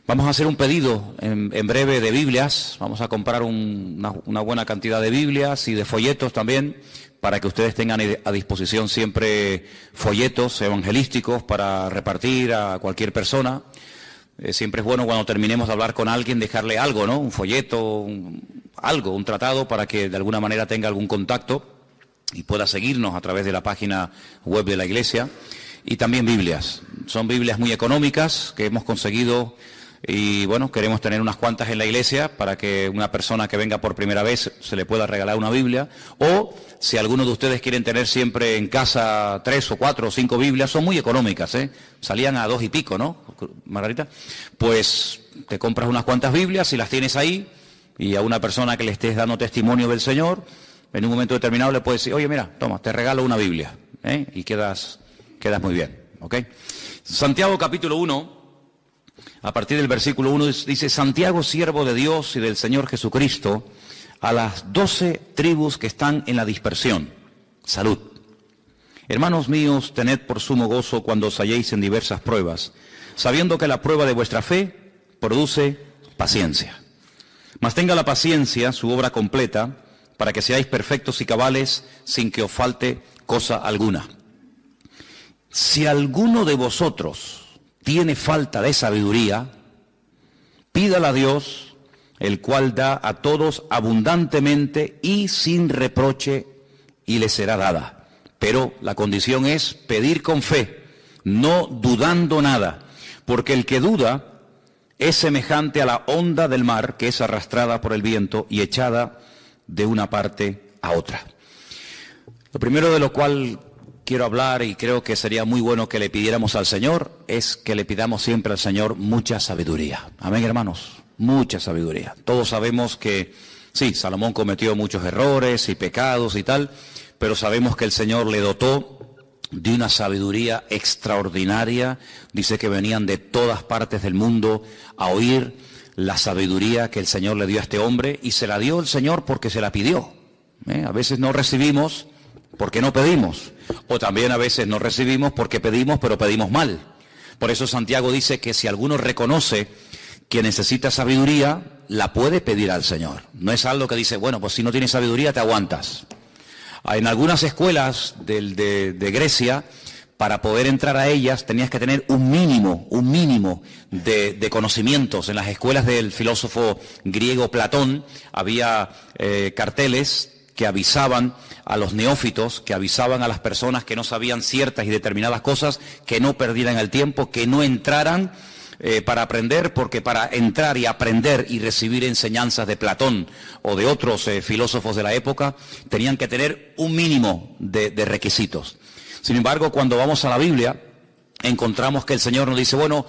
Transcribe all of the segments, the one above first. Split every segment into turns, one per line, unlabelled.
Vamos a hacer un pedido en breve de Biblias. Vamos a comprar una buena cantidad de Biblias y de folletos también, para que ustedes tengan a disposición siempre folletos evangelísticos para repartir a cualquier persona. Siempre es bueno cuando terminemos de hablar con alguien dejarle algo, ¿no? Un folleto, algo, un tratado, para que de alguna manera tenga algún contacto y pueda seguirnos a través de la página web de la iglesia. Y también Biblias. Son Biblias muy económicas que hemos conseguido. Y bueno, queremos tener unas cuantas en la iglesia para que una persona que venga por primera vez se le pueda regalar una Biblia. O si alguno de ustedes quieren tener siempre en casa 3 o 4 o 5 Biblias, son muy económicas, ¿eh? Salían a 2 y pico, ¿no, Margarita? Pues te compras unas cuantas Biblias y las tienes ahí, y a una persona que le estés dando testimonio del Señor, en un momento determinado le puedes decir, oye, mira, toma, te regalo una Biblia, ¿eh? Y quedas muy bien, ¿ok? Santiago capítulo 1. A partir del versículo 1 dice: Santiago, siervo de Dios y del Señor Jesucristo, a las 12 tribus que están en la dispersión. Salud. Hermanos míos, tened por sumo gozo cuando os halléis en diversas pruebas, sabiendo que la prueba de vuestra fe produce paciencia. Mas tenga la paciencia su obra completa, para que seáis perfectos y cabales, sin que os falte cosa alguna. Si alguno de vosotros tiene falta de sabiduría, pídala a Dios, el cual da a todos abundantemente y sin reproche, y le será dada. Pero la condición es pedir con fe, no dudando nada, porque el que duda es semejante a la onda del mar, que es arrastrada por el viento y echada de una parte a otra. Lo primero de lo cual quiero hablar, y creo que sería muy bueno que le pidiéramos al Señor, es que le pidamos siempre al Señor mucha sabiduría. Amén, hermanos, mucha sabiduría. Todos sabemos que, sí, Salomón cometió muchos errores y pecados y tal, pero sabemos que el Señor le dotó de una sabiduría extraordinaria. Dice que venían de todas partes del mundo a oír la sabiduría que el Señor le dio a este hombre, y se la dio el Señor porque se la pidió. A veces no recibimos porque no pedimos, o también a veces no recibimos porque pedimos, pero pedimos mal. Por eso Santiago dice que si alguno reconoce que necesita sabiduría, la puede pedir al Señor. No es algo que dice, bueno, pues si no tienes sabiduría te aguantas. En algunas escuelas de Grecia, para poder entrar a ellas tenías que tener un mínimo de conocimientos. En las escuelas del filósofo griego Platón había carteles que avisaban a los neófitos, que avisaban a las personas que no sabían ciertas y determinadas cosas, que no perdieran el tiempo, que no entraran para aprender, porque para entrar y aprender y recibir enseñanzas de Platón o de otros filósofos de la época, tenían que tener un mínimo de requisitos. Sin embargo, cuando vamos a la Biblia, encontramos que el Señor nos dice, bueno,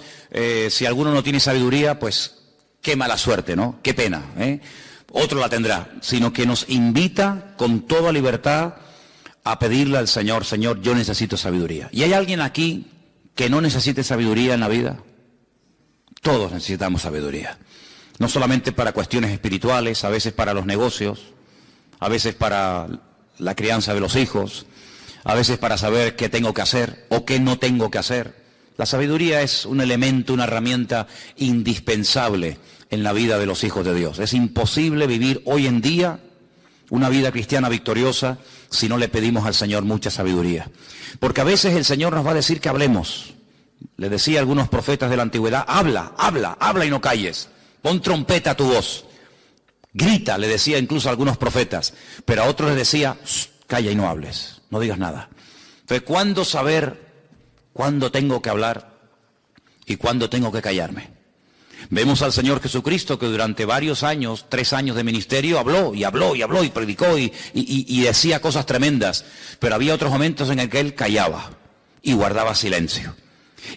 si alguno no tiene sabiduría, pues qué mala suerte, ¿no? Qué pena, otro la tendrá, sino que nos invita con toda libertad a pedirle al Señor, Señor, yo necesito sabiduría. ¿Y hay alguien aquí que no necesite sabiduría en la vida? Todos necesitamos sabiduría. No solamente para cuestiones espirituales, a veces para los negocios, a veces para la crianza de los hijos, a veces para saber qué tengo que hacer o qué no tengo que hacer. La sabiduría es un elemento, una herramienta indispensable en la vida de los hijos de Dios. Es imposible vivir hoy en día una vida cristiana victoriosa si no le pedimos al Señor mucha sabiduría. Porque a veces el Señor nos va a decir que hablemos. Le decía a algunos profetas de la antigüedad, habla y no calles. Pon trompeta a tu voz. Grita, le decía incluso a algunos profetas. Pero a otros les decía, calla y no hables, no digas nada. Entonces, ¿cuándo saber cuándo tengo que hablar y cuándo tengo que callarme? Vemos al Señor Jesucristo que durante varios años, 3 años de ministerio, habló y predicó y decía cosas tremendas, pero había otros momentos en el que Él callaba y guardaba silencio.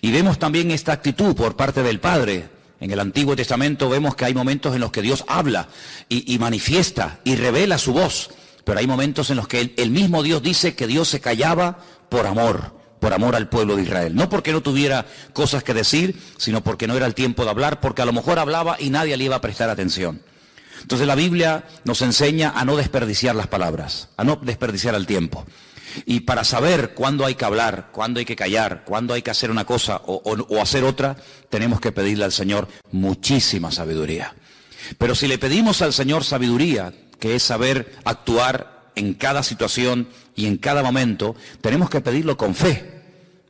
Y vemos también esta actitud por parte del Padre. En el Antiguo Testamento vemos que hay momentos en los que Dios habla y manifiesta y revela su voz, pero hay momentos en los que el mismo Dios dice que Dios se callaba por amor al pueblo de Israel. No porque no tuviera cosas que decir, sino porque no era el tiempo de hablar, porque a lo mejor hablaba y nadie le iba a prestar atención. Entonces la Biblia nos enseña a no desperdiciar las palabras, a no desperdiciar el tiempo. Y para saber cuándo hay que hablar, cuándo hay que callar, cuándo hay que hacer una cosa o hacer otra, tenemos que pedirle al Señor muchísima sabiduría. Pero si le pedimos al Señor sabiduría, que es saber actuar en cada situación y en cada momento, tenemos que pedirlo con fe.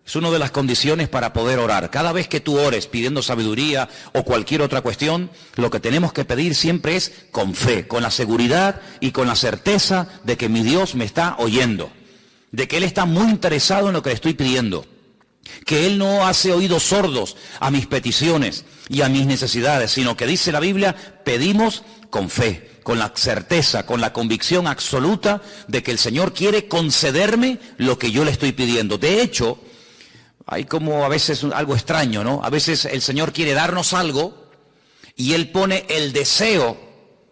Es una de las condiciones para poder orar. Cada vez que tú ores pidiendo sabiduría o cualquier otra cuestión, lo que tenemos que pedir siempre es con fe, con la seguridad y con la certeza de que mi Dios me está oyendo, de que Él está muy interesado en lo que le estoy pidiendo, que Él no hace oídos sordos a mis peticiones y a mis necesidades, sino que dice la Biblia, pedimos con fe, con la certeza, con la convicción absoluta de que el Señor quiere concederme lo que yo le estoy pidiendo. De hecho, hay como a veces algo extraño, ¿no? A veces el Señor quiere darnos algo y Él pone el deseo,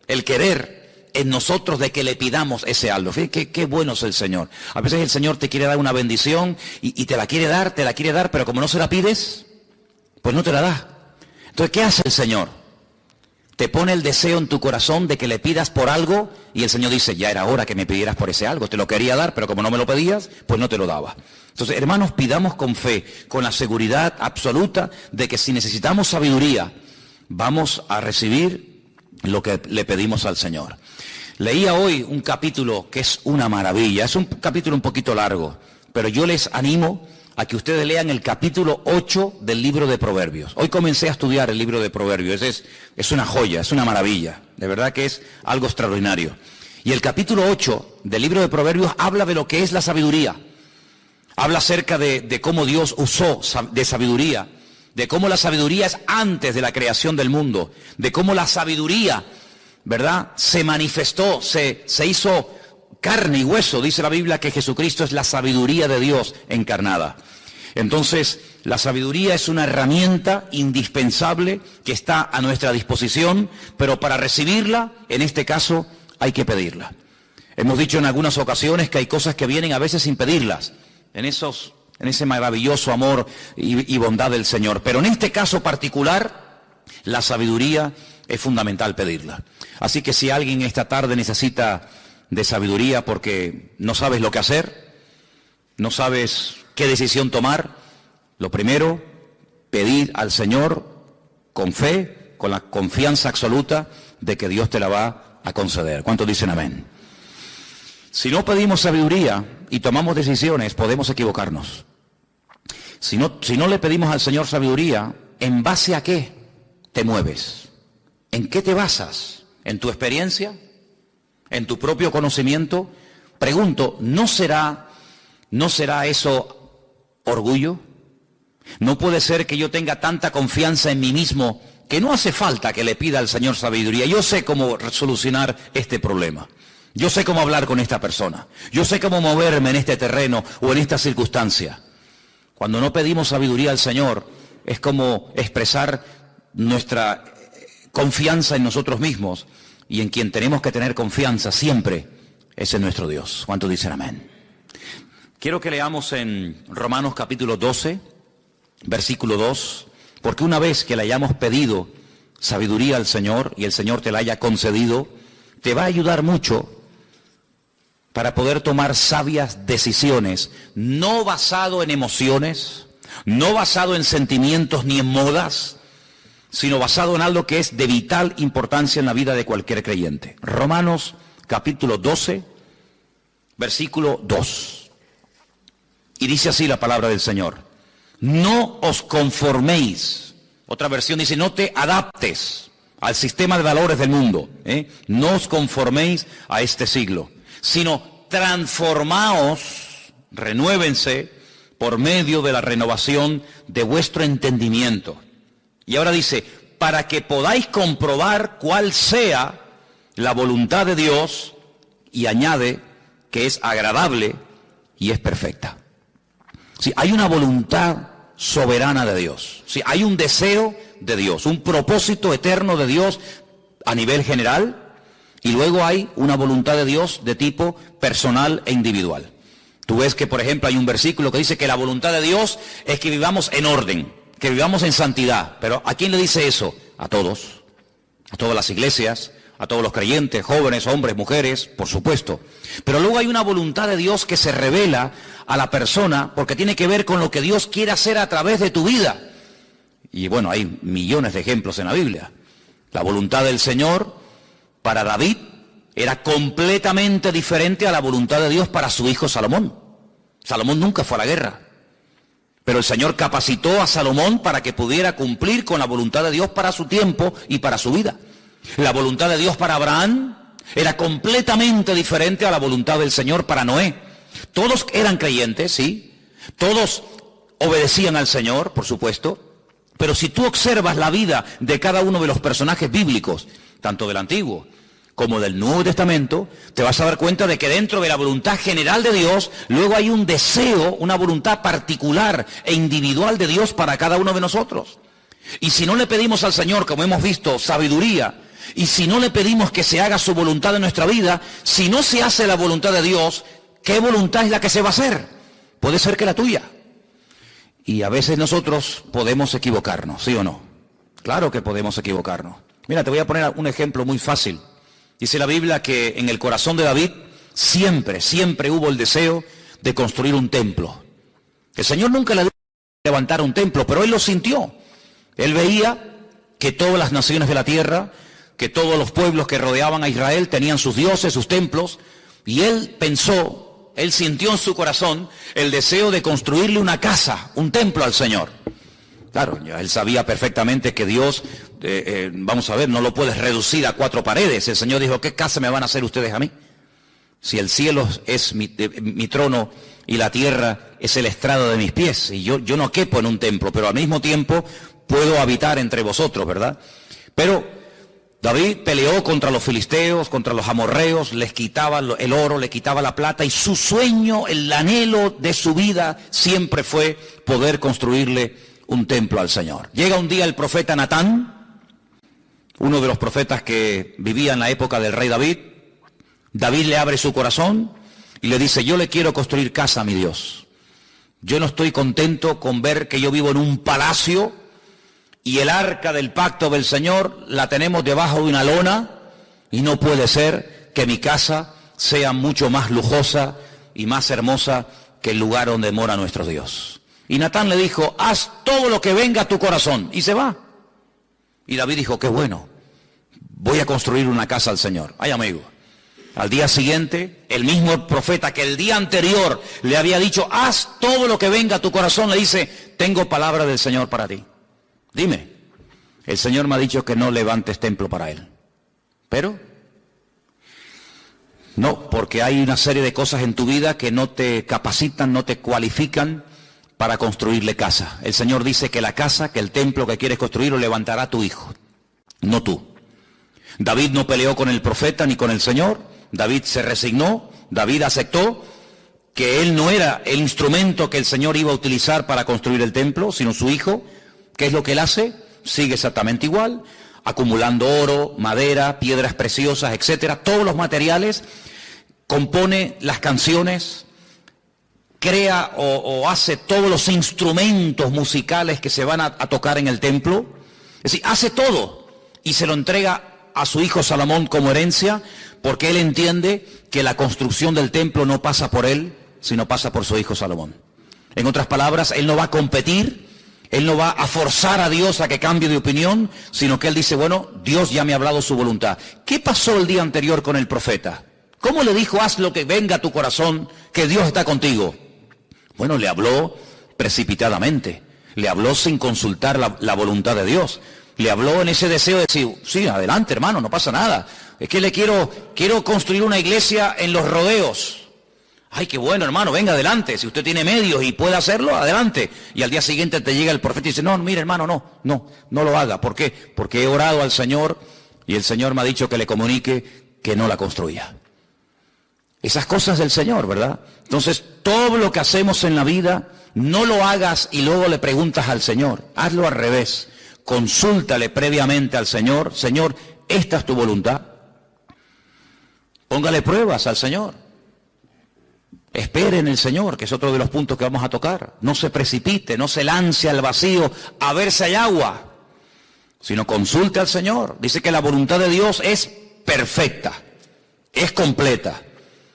el querer en nosotros de que le pidamos ese algo. Fíjate qué bueno es el Señor. A veces el Señor te quiere dar una bendición y te la quiere dar, pero como no se la pides, pues no te la da. Entonces, ¿qué hace el Señor? Te pone el deseo en tu corazón de que le pidas por algo y el Señor dice, ya era hora que me pidieras por ese algo. Te lo quería dar, pero como no me lo pedías, pues no te lo daba. Entonces, hermanos, pidamos con fe, con la seguridad absoluta de que si necesitamos sabiduría, vamos a recibir lo que le pedimos al Señor. Leía hoy un capítulo que es una maravilla. Es un capítulo un poquito largo, pero yo les animo a que ustedes lean el capítulo 8 del libro de Proverbios. Hoy comencé a estudiar el libro de Proverbios. Es una joya, es una maravilla. De verdad que es algo extraordinario. Y el capítulo 8 del libro de Proverbios habla de lo que es la sabiduría. Habla acerca de cómo Dios usó de sabiduría, de cómo la sabiduría es antes de la creación del mundo, de cómo la sabiduría, ¿verdad?, se manifestó, se hizo carne y hueso. Dice la Biblia que Jesucristo es la sabiduría de Dios encarnada. Entonces, la sabiduría es una herramienta indispensable que está a nuestra disposición, pero para recibirla, en este caso, hay que pedirla. Hemos dicho en algunas ocasiones que hay cosas que vienen a veces sin pedirlas, en ese maravilloso amor y bondad del Señor. Pero en este caso particular, la sabiduría es fundamental pedirla. Así que si alguien esta tarde necesita de sabiduría porque no sabes lo que hacer, no sabes qué decisión tomar, lo primero, pedir al Señor con fe, con la confianza absoluta de que Dios te la va a conceder. ¿Cuántos dicen amén? Si no pedimos sabiduría y tomamos decisiones, podemos equivocarnos. Si no le pedimos al Señor sabiduría, ¿en base a qué te mueves? ¿En qué te basas? ¿En tu experiencia? ¿En tu propio conocimiento? Pregunto, ¿no será eso orgullo? ¿No puede ser que yo tenga tanta confianza en mí mismo que no hace falta que le pida al Señor sabiduría? Yo sé cómo solucionar este problema. Yo sé cómo hablar con esta persona. Yo sé cómo moverme en este terreno o en esta circunstancia. Cuando no pedimos sabiduría al Señor, es como expresar nuestra confianza en nosotros mismos. Y en quien tenemos que tener confianza siempre es en nuestro Dios. ¿Cuántos dicen amén? Quiero que leamos en Romanos capítulo 12, versículo 2, porque una vez que le hayamos pedido sabiduría al Señor y el Señor te la haya concedido, te va a ayudar mucho para poder tomar sabias decisiones, no basado en emociones, no basado en sentimientos ni en modas, sino basado en algo que es de vital importancia en la vida de cualquier creyente. Romanos capítulo 12, versículo 2. Y dice así la palabra del Señor: no os conforméis. Otra versión dice, no te adaptes al sistema de valores del mundo. No os conforméis a este siglo, sino transformaos, renuévense por medio de la renovación de vuestro entendimiento. Y ahora dice, para que podáis comprobar cuál sea la voluntad de Dios, y añade que es agradable y es perfecta. Sí, hay una voluntad soberana de Dios. Sí, hay un deseo de Dios, un propósito eterno de Dios a nivel general, y luego hay una voluntad de Dios de tipo personal e individual. Tú ves que, por ejemplo, hay un versículo que dice que la voluntad de Dios es que vivamos en orden, que vivamos en santidad. Pero ¿a quién le dice eso? A todos, a todas las iglesias, a todos los creyentes, jóvenes, hombres, mujeres, por supuesto. Pero luego hay una voluntad de Dios que se revela a la persona porque tiene que ver con lo que Dios quiere hacer a través de tu vida. Y bueno, hay millones de ejemplos en la Biblia. La voluntad del Señor para David era completamente diferente a la voluntad de Dios para su hijo Salomón. Salomón nunca fue a la guerra, pero el Señor capacitó a Salomón para que pudiera cumplir con la voluntad de Dios para su tiempo y para su vida. La voluntad de Dios para Abraham era completamente diferente a la voluntad del Señor para Noé. Todos eran creyentes, sí, todos obedecían al Señor, por supuesto, pero si tú observas la vida de cada uno de los personajes bíblicos, tanto del Antiguo como del Nuevo Testamento, te vas a dar cuenta de que dentro de la voluntad general de Dios, luego hay un deseo, una voluntad particular e individual de Dios para cada uno de nosotros. Y si no le pedimos al Señor, como hemos visto, sabiduría, y si no le pedimos que se haga su voluntad en nuestra vida, si no se hace la voluntad de Dios, ¿qué voluntad es la que se va a hacer? Puede ser que la tuya. Y a veces nosotros podemos equivocarnos, ¿sí o no? Claro que podemos equivocarnos. Mira, te voy a poner un ejemplo muy fácil. Dice la Biblia que en el corazón de David siempre hubo el deseo de construir un templo. El Señor nunca le dio levantar un templo, pero él lo sintió. Él veía que todas las naciones de la tierra, que todos los pueblos que rodeaban a Israel tenían sus dioses, sus templos, y él pensó, él sintió en su corazón el deseo de construirle una casa, un templo al Señor. Claro, ya él sabía perfectamente que Dios, vamos a ver, no lo puedes reducir a 4 paredes. El Señor dijo, ¿qué casa me van a hacer ustedes a mí? Si el cielo es mi trono y la tierra es el estrado de mis pies, y yo no quepo en un templo, pero al mismo tiempo puedo habitar entre vosotros, ¿verdad? Pero David peleó contra los filisteos, contra los amorreos, les quitaba el oro, le quitaba la plata, y su sueño, el anhelo de su vida siempre fue poder construirle un templo al Señor. Llega un día el profeta Natán, uno de los profetas que vivía en la época del rey David. David le abre su corazón y le dice, yo le quiero construir casa a mi Dios. Yo no estoy contento con ver que yo vivo en un palacio y el arca del pacto del Señor la tenemos debajo de una lona, y no puede ser que mi casa sea mucho más lujosa y más hermosa que el lugar donde mora nuestro Dios. Y Natán le dijo, haz todo lo que venga a tu corazón, y se va. Y David dijo, qué bueno, voy a construir una casa al Señor. Ay, amigo, al día siguiente, el mismo profeta que el día anterior le había dicho, haz todo lo que venga a tu corazón, le dice, tengo palabra del Señor para ti. Dime, el Señor me ha dicho que no levantes templo para Él. Pero no, porque hay una serie de cosas en tu vida que no te capacitan, no te cualifican para construirle casa. El Señor dice que la casa, que el templo que quieres construir lo levantará tu hijo, no tú. David no peleó con el profeta ni con el Señor. David se resignó, David aceptó que él no era el instrumento que el Señor iba a utilizar para construir el templo, sino su hijo. ¿Qué es lo que él hace? Sigue exactamente igual, acumulando oro, madera, piedras preciosas, etcétera, todos los materiales, compone las canciones, crea o hace todos los instrumentos musicales que se van a tocar en el templo. Es decir, hace todo y se lo entrega a su hijo Salomón como herencia, porque él entiende que la construcción del templo no pasa por él, sino pasa por su hijo Salomón. En otras palabras, él no va a competir, él no va a forzar a Dios a que cambie de opinión, sino que él dice, bueno, Dios ya me ha hablado su voluntad. ¿Qué pasó el día anterior con el profeta? ¿Cómo le dijo, haz lo que venga a tu corazón, que Dios está contigo? Bueno, le habló precipitadamente, le habló sin consultar la voluntad de Dios, le habló en ese deseo de decir, sí, adelante hermano, no pasa nada, es que quiero construir una iglesia en los rodeos. Ay, qué bueno hermano, venga adelante, si usted tiene medios y puede hacerlo, adelante. Y al día siguiente te llega el profeta y dice, no, mire hermano, no lo haga. ¿Por qué? Porque he orado al Señor y el Señor me ha dicho que le comunique que no la construya. Esas cosas del Señor, ¿verdad? Entonces, todo lo que hacemos en la vida, no lo hagas y luego le preguntas al Señor. Hazlo al revés. Consúltale previamente al Señor. Señor, ¿esta es tu voluntad? Póngale pruebas al Señor. Espere en el Señor, que es otro de los puntos que vamos a tocar. No se precipite, no se lance al vacío a ver si hay agua, sino consulte al Señor. Dice que la voluntad de Dios es perfecta, es completa.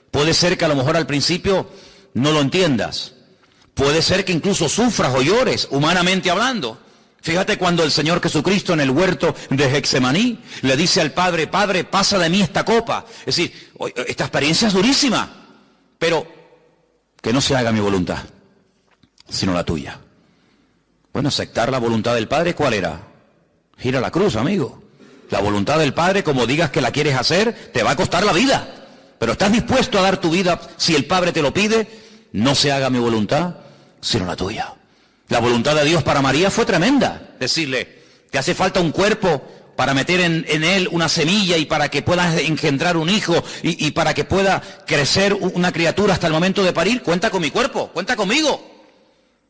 Puede ser que a lo mejor al principio no lo entiendas. Puede ser que incluso sufras o llores, humanamente hablando. Fíjate cuando el Señor Jesucristo en el huerto de Getsemaní le dice al Padre, Padre, pasa de mí esta copa. Es decir, esta experiencia es durísima, pero que no se haga mi voluntad, sino la tuya. Bueno, aceptar la voluntad del Padre, ¿cuál era? Ir a la cruz, amigo. La voluntad del Padre, como digas que la quieres hacer, te va a costar la vida. Pero ¿estás dispuesto a dar tu vida si el Padre te lo pide? No se haga mi voluntad, sino la tuya. La voluntad de Dios para María fue tremenda. Decirle, te hace falta un cuerpo para meter en él una semilla y para que pueda engendrar un hijo y para que pueda crecer una criatura hasta el momento de parir. Cuenta con mi cuerpo, cuenta conmigo.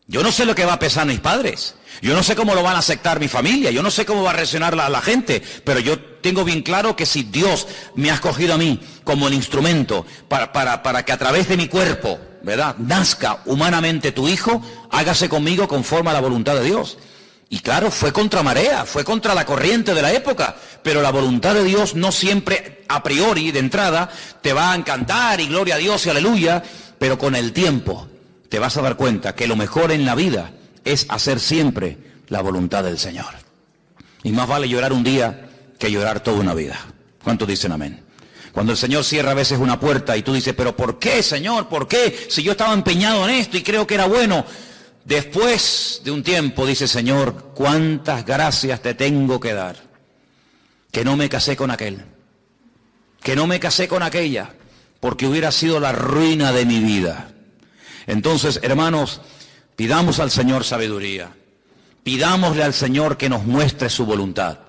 Yo no sé lo que va a pesar mis padres. Yo no sé cómo lo van a aceptar mi familia. Yo no sé cómo va a reaccionar la gente. Pero yo tengo bien claro que si Dios me ha escogido a mí como el instrumento para que a través de mi cuerpo, ¿verdad?, nazca humanamente tu hijo, hágase conmigo conforme a la voluntad de Dios. Y claro, fue contra marea, fue contra la corriente de la época, pero la voluntad de Dios no siempre a priori, de entrada, te va a encantar y gloria a Dios y aleluya, pero con el tiempo te vas a dar cuenta que lo mejor en la vida es hacer siempre la voluntad del Señor. Y más vale llorar un día que llorar toda una vida. ¿Cuántos dicen amén? Cuando el Señor cierra a veces una puerta y tú dices, pero ¿por qué, Señor? ¿Por qué? Si yo estaba empeñado en esto y creo que era bueno. Después de un tiempo dice, Señor, cuántas gracias te tengo que dar. Que no me casé con aquel. Que no me casé con aquella. Porque hubiera sido la ruina de mi vida. Entonces, hermanos, pidamos al Señor sabiduría. Pidámosle al Señor que nos muestre su voluntad.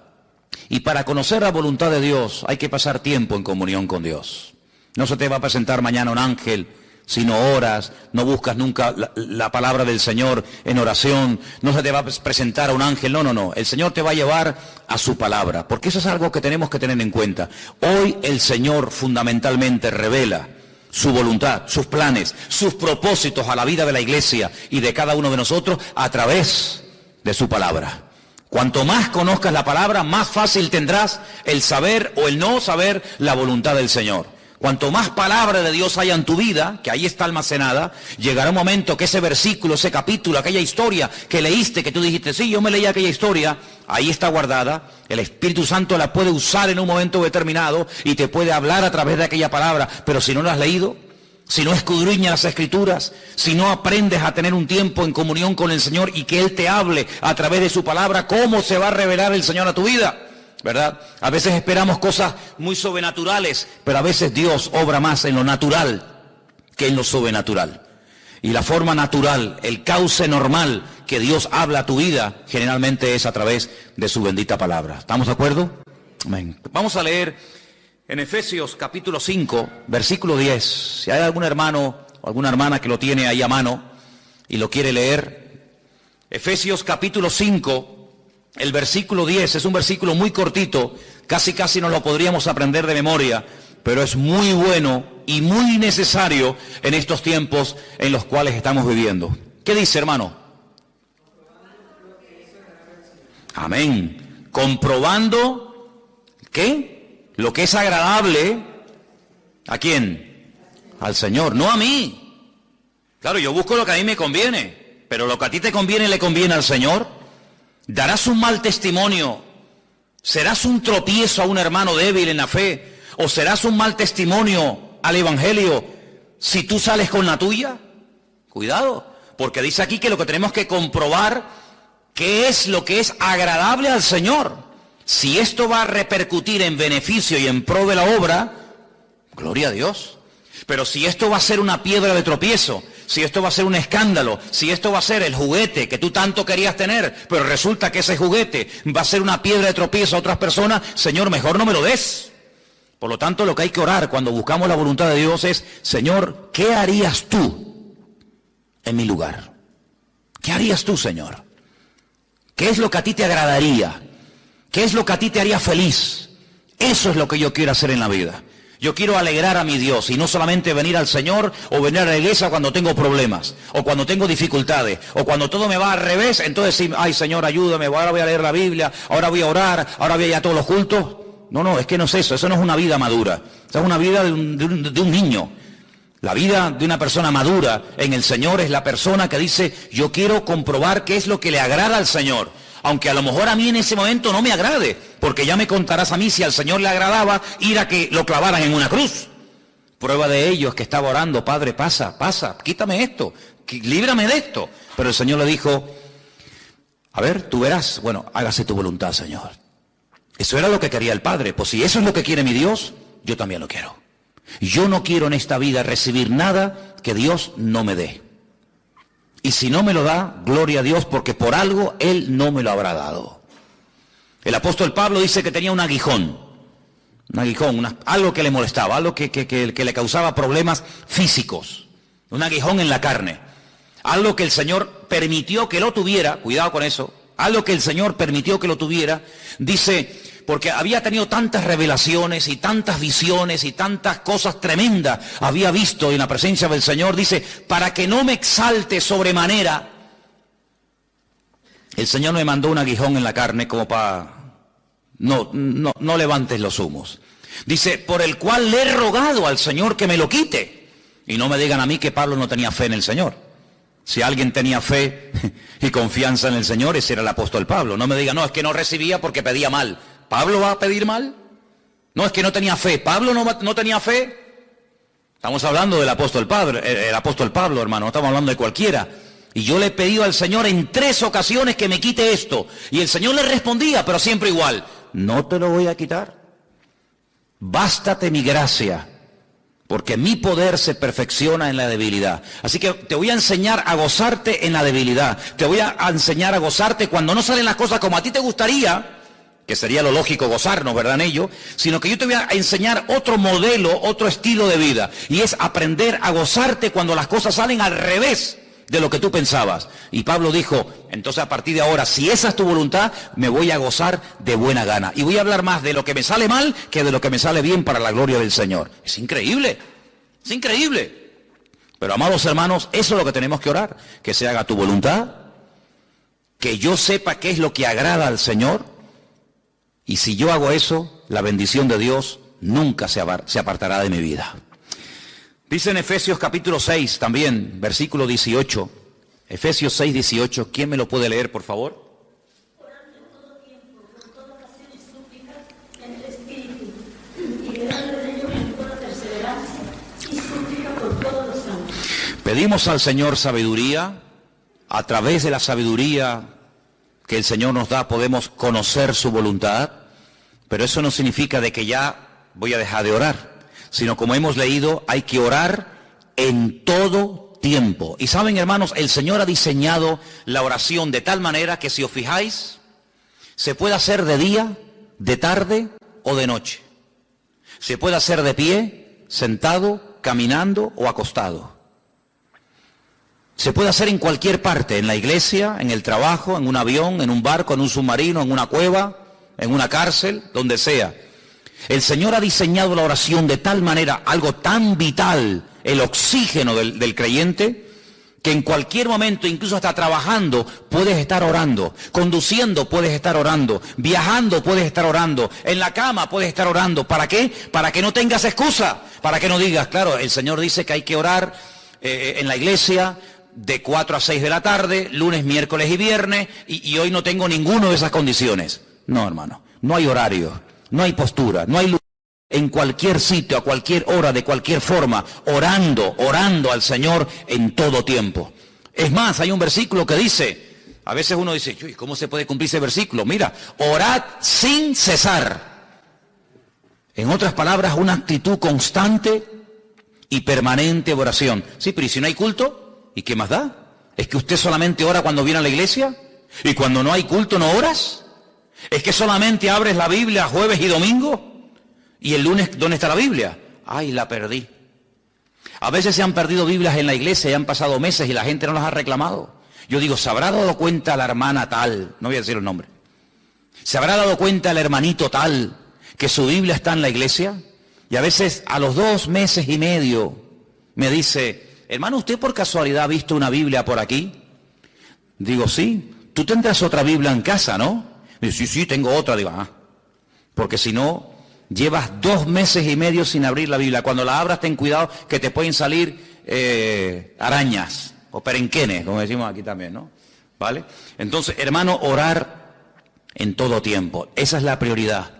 Y para conocer la voluntad de Dios hay que pasar tiempo en comunión con Dios. No se te va a presentar mañana un ángel si no oras, no buscas nunca la palabra del Señor en oración, no se te va a presentar a un ángel, no. El Señor te va a llevar a su palabra, porque eso es algo que tenemos que tener en cuenta. Hoy el Señor fundamentalmente revela su voluntad, sus planes, sus propósitos a la vida de la iglesia y de cada uno de nosotros a través de su palabra. Cuanto más conozcas la palabra, más fácil tendrás el saber o el no saber la voluntad del Señor. Cuanto más palabra de Dios haya en tu vida, que ahí está almacenada, llegará un momento que ese versículo, ese capítulo, aquella historia que leíste, que tú dijiste, sí, yo me leí aquella historia, ahí está guardada, el Espíritu Santo la puede usar en un momento determinado y te puede hablar a través de aquella palabra, pero si no la has leído, si no escudriñas las Escrituras, si no aprendes a tener un tiempo en comunión con el Señor y que Él te hable a través de su palabra, ¿cómo se va a revelar el Señor a tu vida? ¿Verdad? A veces esperamos cosas muy sobrenaturales, pero a veces Dios obra más en lo natural que en lo sobrenatural. Y la forma natural, el cauce normal que Dios habla a tu vida, generalmente es a través de su bendita palabra. ¿Estamos de acuerdo? Amén. Vamos a leer en Efesios capítulo 5, versículo 10. Si hay algún hermano o alguna hermana que lo tiene ahí a mano y lo quiere leer. Efesios capítulo 5. El versículo 10 es un versículo muy cortito, casi no lo podríamos aprender de memoria, pero es muy bueno y muy necesario en estos tiempos en los cuales estamos viviendo. ¿Qué dice, hermano? Amén. Comprobando, ¿qué? Lo que es agradable, ¿a quién? Al Señor, no a mí. Claro, yo busco lo que a mí me conviene, pero lo que a ti te conviene le conviene al Señor. ¿Darás un mal testimonio? ¿Serás un tropiezo a un hermano débil en la fe? ¿O serás un mal testimonio al Evangelio si tú sales con la tuya? Cuidado, porque dice aquí que lo que tenemos que comprobar, ¿qué es lo que es agradable al Señor? Si esto va a repercutir en beneficio y en pro de la obra, gloria a Dios. Pero si esto va a ser una piedra de tropiezo, si esto va a ser un escándalo, si esto va a ser el juguete que tú tanto querías tener, pero resulta que ese juguete va a ser una piedra de tropiezo a otras personas, Señor, mejor no me lo des. Por lo tanto, lo que hay que orar cuando buscamos la voluntad de Dios es, Señor, ¿qué harías tú en mi lugar? ¿Qué harías tú, Señor? ¿Qué es lo que a ti te agradaría? ¿Qué es lo que a ti te haría feliz? Eso es lo que yo quiero hacer en la vida. Yo quiero alegrar a mi Dios y no solamente venir al Señor o venir a la iglesia cuando tengo problemas o cuando tengo dificultades o cuando todo me va al revés, entonces sí, ay Señor, ayúdame, ahora voy a leer la Biblia, ahora voy a orar, ahora voy a ir a todos los cultos. No, es que no es eso. Eso no es una vida madura. Esa es una vida de un niño. La vida de una persona madura en el Señor es la persona que dice, yo quiero comprobar qué es lo que le agrada al Señor. Aunque a lo mejor a mí en ese momento no me agrade, porque ya me contarás a mí si al Señor le agradaba ir a que lo clavaran en una cruz. Prueba de ello es que estaba orando, Padre, pasa, quítame esto, líbrame de esto. Pero el Señor le dijo, a ver, tú verás, bueno, hágase tu voluntad, Señor. Eso era lo que quería el Padre. Pues si eso es lo que quiere mi Dios, yo también lo quiero. Yo no quiero en esta vida recibir nada que Dios no me dé. Y si no me lo da, gloria a Dios, porque por algo Él no me lo habrá dado. El apóstol Pablo dice que tenía un aguijón, algo que le molestaba, algo que le causaba problemas físicos, un aguijón en la carne, algo que el Señor permitió que lo tuviera, cuidado con eso, algo que el Señor permitió que lo tuviera, dice, porque había tenido tantas revelaciones y tantas visiones y tantas cosas tremendas había visto en la presencia del Señor, dice, para que no me exalte sobremanera, el Señor me mandó un aguijón en la carne como para, no levantes los humos. Dice, por el cual le he rogado al Señor que me lo quite. Y no me digan a mí que Pablo no tenía fe en el Señor. Si alguien tenía fe y confianza en el Señor, ese era el apóstol Pablo. No me digan, no, es que no recibía porque pedía mal. ¿Pablo va a pedir mal? No, es que no tenía fe. ¿Pablo no tenía fe? Estamos hablando del apóstol Pablo, hermano, no estamos hablando de cualquiera. Y yo le he pedido al Señor en 3 ocasiones que me quite esto. Y el Señor le respondía, pero siempre igual, no te lo voy a quitar. Bástate mi gracia, porque mi poder se perfecciona en la debilidad. Así que te voy a enseñar a gozarte en la debilidad. Te voy a enseñar a gozarte cuando no salen las cosas como a ti te gustaría, que sería lo lógico gozarnos, ¿verdad, en ello? Sino que yo te voy a enseñar otro modelo, otro estilo de vida. Y es aprender a gozarte cuando las cosas salen al revés de lo que tú pensabas. Y Pablo dijo, entonces a partir de ahora, si esa es tu voluntad, me voy a gozar de buena gana. Y voy a hablar más de lo que me sale mal que de lo que me sale bien para la gloria del Señor. Es increíble, es increíble. Pero amados hermanos, eso es lo que tenemos que orar. Que se haga tu voluntad, que yo sepa qué es lo que agrada al Señor. Y si yo hago eso, la bendición de Dios nunca se apartará de mi vida. Dice en Efesios capítulo 6 también, versículo 18. Efesios 6, 18. ¿Quién me lo puede leer, por favor?
Orando en todo tiempo, con toda oración y súplica, en el Espíritu, y velando en ello con toda perseverancia y súplica por todos los santos.
Pedimos al Señor sabiduría. A través de la sabiduría que el Señor nos da podemos conocer su voluntad, pero eso no significa de que ya voy a dejar de orar, sino como hemos leído, hay que orar en todo tiempo. Y saben, hermanos, el Señor ha diseñado la oración de tal manera que si os fijáis, se puede hacer de día, de tarde o de noche. Se puede hacer de pie, sentado, caminando o acostado. Se puede hacer en cualquier parte, en la iglesia, en el trabajo, en un avión, en un barco, en un submarino, en una cueva, en una cárcel, donde sea. El Señor ha diseñado la oración de tal manera, algo tan vital, el oxígeno del creyente, que en cualquier momento, incluso hasta trabajando, puedes estar orando, conduciendo puedes estar orando, viajando puedes estar orando, en la cama puedes estar orando. ¿Para qué? Para que no tengas excusa, para que no digas, claro, el Señor dice que hay que orar en la iglesia de 4 a 6 de la tarde, lunes, miércoles y viernes, y hoy no tengo ninguno de esas condiciones. No, hermano, no hay horario, no hay postura, no hay lugar. En cualquier sitio, a cualquier hora, de cualquier forma, orando al Señor en todo tiempo. Es más, hay un versículo que dice, a veces uno dice, ¿cómo se puede cumplir ese versículo? Mira, orad sin cesar. En otras palabras, una actitud constante y permanente de oración. Sí, pero ¿y si no hay culto? ¿Y qué más da? ¿Es que usted solamente ora cuando viene a la iglesia? ¿Y cuando no hay culto no oras? ¿Es que solamente abres la Biblia jueves y domingo? ¿Y el lunes dónde está la Biblia? ¡Ay, la perdí! A veces se han perdido Biblias en la iglesia y han pasado meses y la gente no las ha reclamado. Yo digo, ¿se habrá dado cuenta la hermana tal? No voy a decir el nombre. ¿Se habrá dado cuenta el hermanito tal que su Biblia está en la iglesia? Y a veces a los 2 meses y medio me dice, hermano, ¿usted por casualidad ha visto una Biblia por aquí? Digo, sí. Tú tendrás otra Biblia en casa, ¿no? Digo, sí, tengo otra. Digo, porque si no, Llevas 2 meses y medio sin abrir la Biblia. Cuando la abras, ten cuidado que te pueden salir arañas o perenquenes, como decimos aquí también, ¿no? ¿Vale? Entonces, hermano, orar en todo tiempo. Esa es la prioridad.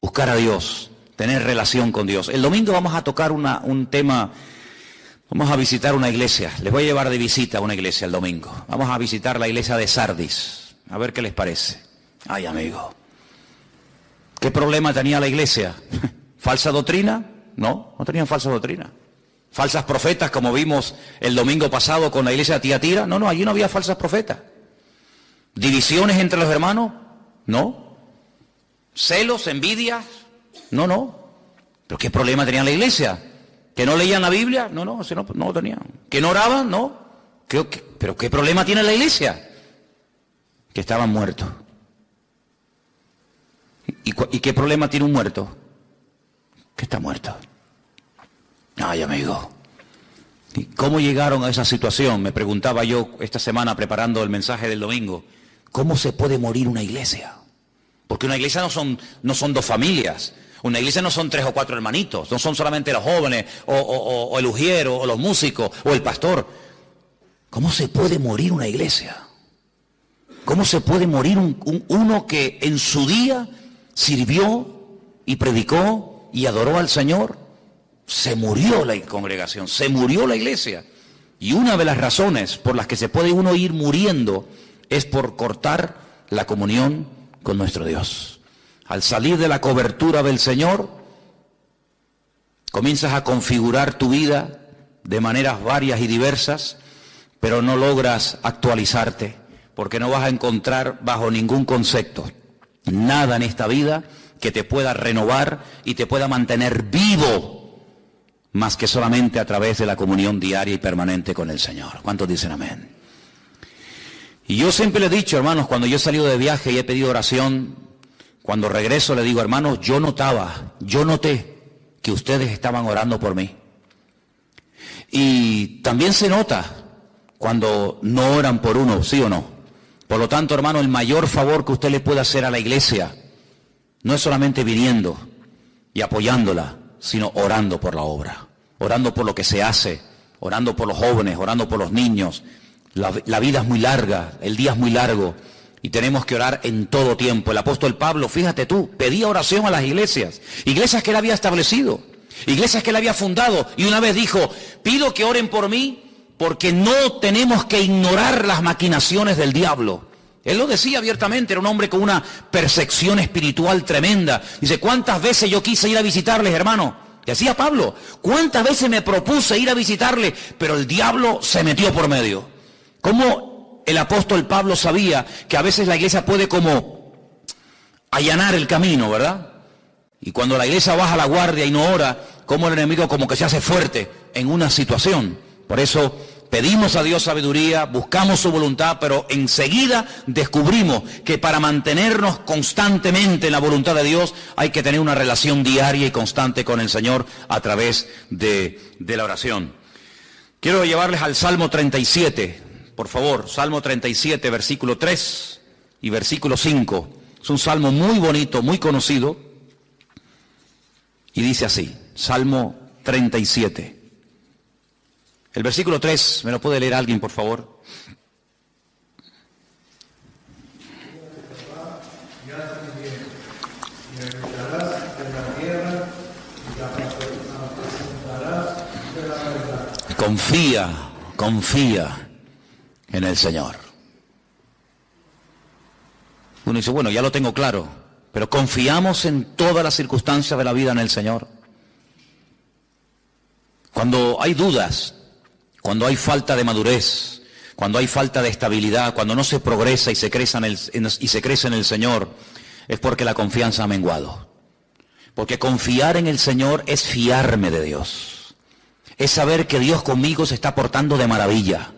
Buscar a Dios, tener relación con Dios. El domingo vamos a tocar un tema, vamos a visitar una iglesia. Les voy a llevar de visita a una iglesia el domingo. Vamos a visitar la iglesia de Sardis. A ver qué les parece. Ay, amigo. ¿Qué problema tenía la iglesia? ¿Falsa doctrina? No, no tenían falsa doctrina. ¿Falsas profetas como vimos el domingo pasado con la iglesia de Tiatira? No, allí no había falsas profetas. ¿Divisiones entre los hermanos? No. ¿Celos, envidias? No. ¿Pero qué problema tenía la iglesia? ¿Que no leían la Biblia? No lo tenían. ¿Que no oraban? No. ¿Pero qué problema tiene la iglesia? Que estaban muertos. ¿Y qué problema tiene un muerto? Que está muerto. Ay, amigo. ¿Y cómo llegaron a esa situación? Me preguntaba yo esta semana preparando el mensaje del domingo. ¿Cómo se puede morir una iglesia? Porque una iglesia no son 2 familias. Una iglesia no son 3 o 4 hermanitos. No son solamente los jóvenes o el ujiero o los músicos o el pastor. ¿Cómo se puede morir una iglesia? ¿Cómo se puede morir uno que en su día sirvió y predicó y adoró al Señor? Se murió la congregación, se murió la iglesia. Y una de las razones por las que se puede uno ir muriendo es por cortar la comunión con nuestro Dios. Al salir de la cobertura del Señor, comienzas a configurar tu vida de maneras varias y diversas, pero no logras actualizarte, porque no vas a encontrar bajo ningún concepto nada en esta vida que te pueda renovar y te pueda mantener vivo, más que solamente a través de la comunión diaria y permanente con el Señor. ¿Cuántos dicen amén? Y yo siempre le he dicho, hermanos, cuando yo he salido de viaje y he pedido oración, cuando regreso le digo, hermanos, yo noté que ustedes estaban orando por mí. Y también se nota cuando no oran por uno, ¿sí o no? Por lo tanto, hermano, el mayor favor que usted le puede hacer a la iglesia no es solamente viniendo y apoyándola, sino orando por la obra, orando por lo que se hace, orando por los jóvenes, orando por los niños. La vida es muy larga, el día es muy largo y tenemos que orar en todo tiempo. El apóstol Pablo, fíjate tú, pedía oración a las iglesias que él había establecido, iglesias que él había fundado, y una vez dijo, pido que oren por mí porque no tenemos que ignorar las maquinaciones del diablo. Él lo decía abiertamente, era un hombre con una percepción espiritual tremenda. Dice, ¿cuántas veces yo quise ir a visitarles, hermano? Decía Pablo, ¿cuántas veces me propuse ir a visitarles? Pero el diablo se metió por medio. ¿Cómo el apóstol Pablo sabía que a veces la iglesia puede como allanar el camino, verdad? Y cuando la iglesia baja la guardia y no ora, como el enemigo como que se hace fuerte en una situación. Por eso pedimos a Dios sabiduría, buscamos su voluntad, pero enseguida descubrimos que para mantenernos constantemente en la voluntad de Dios hay que tener una relación diaria y constante con el Señor a través de la oración. Quiero llevarles al Salmo 37, por favor, Salmo 37, versículo 3 y versículo 5. Es un salmo muy bonito, muy conocido, y dice así, Salmo 37. El versículo 3, ¿me lo puede leer alguien, por favor? Confía en el Señor. Uno dice, bueno, ya lo tengo claro, pero confiamos en todas las circunstancias de la vida en el Señor. Cuando hay dudas, cuando hay falta de madurez, cuando hay falta de estabilidad, cuando no se progresa y se crece en el Señor, es porque la confianza ha menguado. Porque confiar en el Señor es fiarme de Dios. Es saber que Dios conmigo se está portando de maravilla.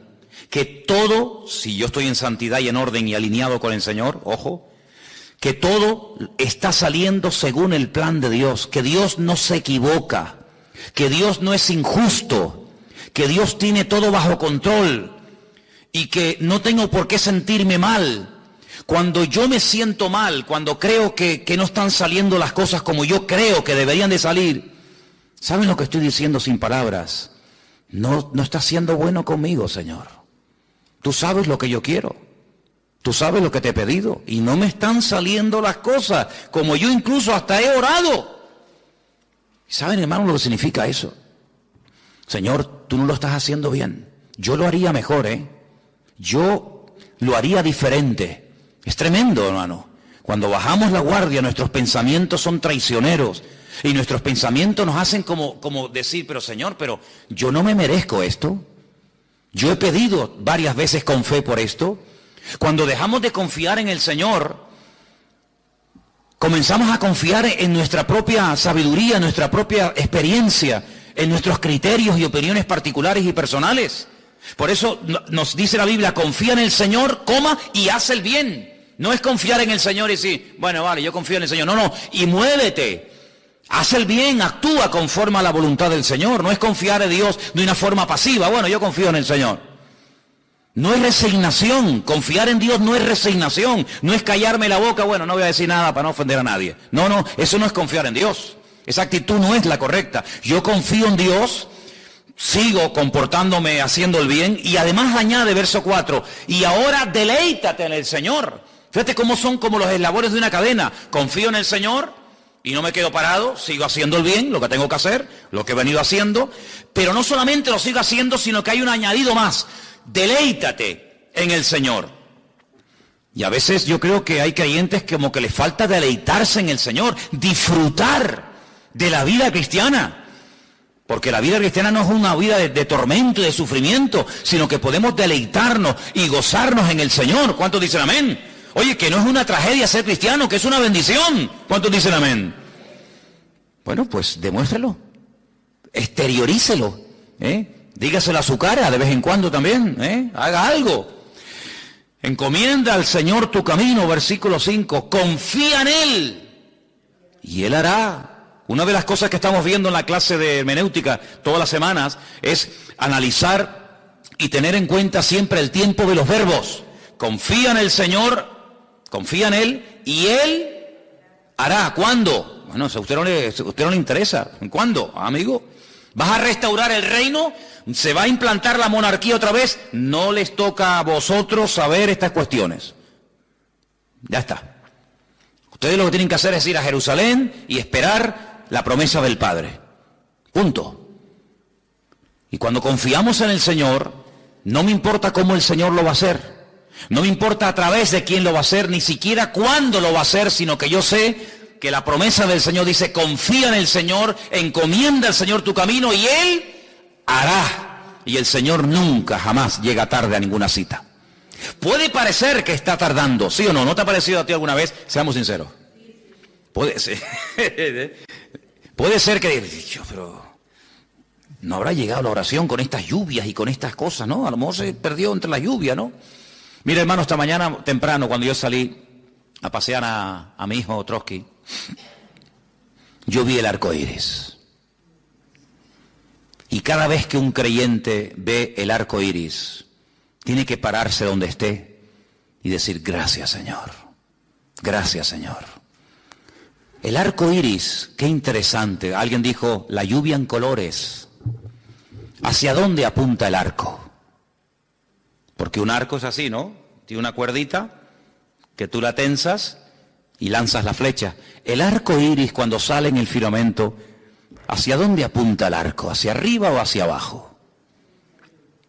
Que todo, si yo estoy en santidad y en orden y alineado con el Señor, ojo, que todo está saliendo según el plan de Dios. Que Dios no se equivoca. Que Dios no es injusto. Que Dios tiene todo bajo control y que no tengo por qué sentirme mal, Cuando yo me siento mal, cuando creo que no están saliendo las cosas como yo creo que deberían de salir, ¿saben lo que estoy diciendo sin palabras? No estás siendo bueno conmigo, Señor. Tú sabes lo que yo quiero. Tú sabes lo que te he pedido. Y no me están saliendo las cosas como yo incluso hasta he orado. ¿Saben, hermano, lo que significa eso? Señor, tú no lo estás haciendo bien. Yo lo haría mejor, Yo lo haría diferente. Es tremendo, hermano. Cuando bajamos la guardia, nuestros pensamientos son traicioneros. Y nuestros pensamientos nos hacen como decir, pero Señor, pero yo no me merezco esto. Yo he pedido varias veces con fe por esto. Cuando dejamos de confiar en el Señor, comenzamos a confiar en nuestra propia sabiduría, en nuestra propia experiencia, en nuestros criterios y opiniones particulares y personales. Por eso nos dice la Biblia, confía en el Señor, y haz el bien. No es confiar en el Señor y decir, bueno, vale, yo confío en el Señor. No, y muévete. Haz el bien, actúa conforme a la voluntad del Señor. No es confiar en Dios de una forma pasiva. Bueno, yo confío en el Señor. No es resignación. Confiar en Dios no es resignación. No es callarme la boca. Bueno, no voy a decir nada para no ofender a nadie. No, eso no es confiar en Dios. Esa actitud no es la correcta. Yo confío en Dios, sigo comportándome haciendo el bien, y además añade verso 4, y ahora deleítate en el Señor. Fíjate cómo son como los eslabones de una cadena. Confío en el Señor y no me quedo parado, sigo haciendo el bien, lo que tengo que hacer, lo que he venido haciendo, pero no solamente lo sigo haciendo, sino que hay un añadido más. Deleítate en el Señor. Y a veces yo creo que hay creyentes como que les falta deleitarse en el Señor, disfrutar de la vida cristiana. Porque la vida cristiana no es una vida de tormento y de sufrimiento, sino que podemos deleitarnos y gozarnos en el Señor. ¿Cuántos dicen amén? Oye, que no es una tragedia ser cristiano, que es una bendición. ¿Cuántos dicen amén? Bueno, pues demuéstrelo, exteriorícelo, dígaselo a su cara de vez en cuando también, haga algo. Encomienda al Señor tu camino, versículo 5, confía en Él y Él hará. Una de las cosas que estamos viendo en la clase de hermenéutica todas las semanas es analizar y tener en cuenta siempre el tiempo de los verbos. Confía en el Señor, confía en Él y Él hará. ¿Cuándo? Bueno, a usted no le interesa. ¿En cuándo, amigo? ¿Vas a restaurar el reino? ¿Se va a implantar la monarquía otra vez? No les toca a vosotros saber estas cuestiones. Ya está. Ustedes lo que tienen que hacer es ir a Jerusalén y esperar la promesa del Padre. Punto. Y cuando confiamos en el Señor, no me importa cómo el Señor lo va a hacer. No me importa a través de quién lo va a hacer, ni siquiera cuándo lo va a hacer, sino que yo sé que la promesa del Señor dice, confía en el Señor, encomienda al Señor tu camino y Él hará. Y el Señor nunca, jamás llega tarde a ninguna cita. Puede parecer que está tardando, ¿sí o no? ¿No te ha parecido a ti alguna vez? Seamos sinceros. Puede ser. Puede ser que, pero no habrá llegado la oración con estas lluvias y con estas cosas, ¿no? A lo mejor se perdió entre la lluvia, ¿no? Mira, hermano, esta mañana temprano, cuando yo salí a pasear a mi hijo Trotsky, yo vi el arco iris. Y cada vez que un creyente ve el arco iris, tiene que pararse donde esté y decir, gracias, Señor. Gracias, Señor. El arco iris, qué interesante. Alguien dijo, la lluvia en colores. ¿Hacia dónde apunta el arco? Porque un arco es así, ¿no? Tiene una cuerdita que tú la tensas y lanzas la flecha. El arco iris, cuando sale en el filamento, ¿hacia dónde apunta el arco? ¿Hacia arriba o hacia abajo?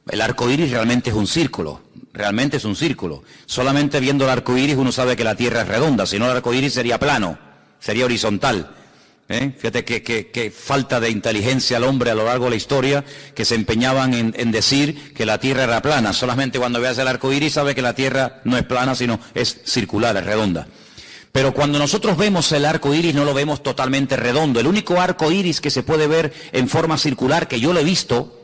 El arco iris realmente es un círculo. Realmente es un círculo. Solamente viendo el arco iris uno sabe que la Tierra es redonda. Si no, el arco iris sería plano, sería horizontal. Fíjate que falta de inteligencia al hombre a lo largo de la historia, que se empeñaban en decir que la Tierra era plana. Solamente cuando veas el arco iris sabe que la Tierra no es plana, sino es circular, es redonda. Pero cuando nosotros vemos el arco iris no lo vemos totalmente redondo. El único arco iris que se puede ver en forma circular, que yo lo he visto,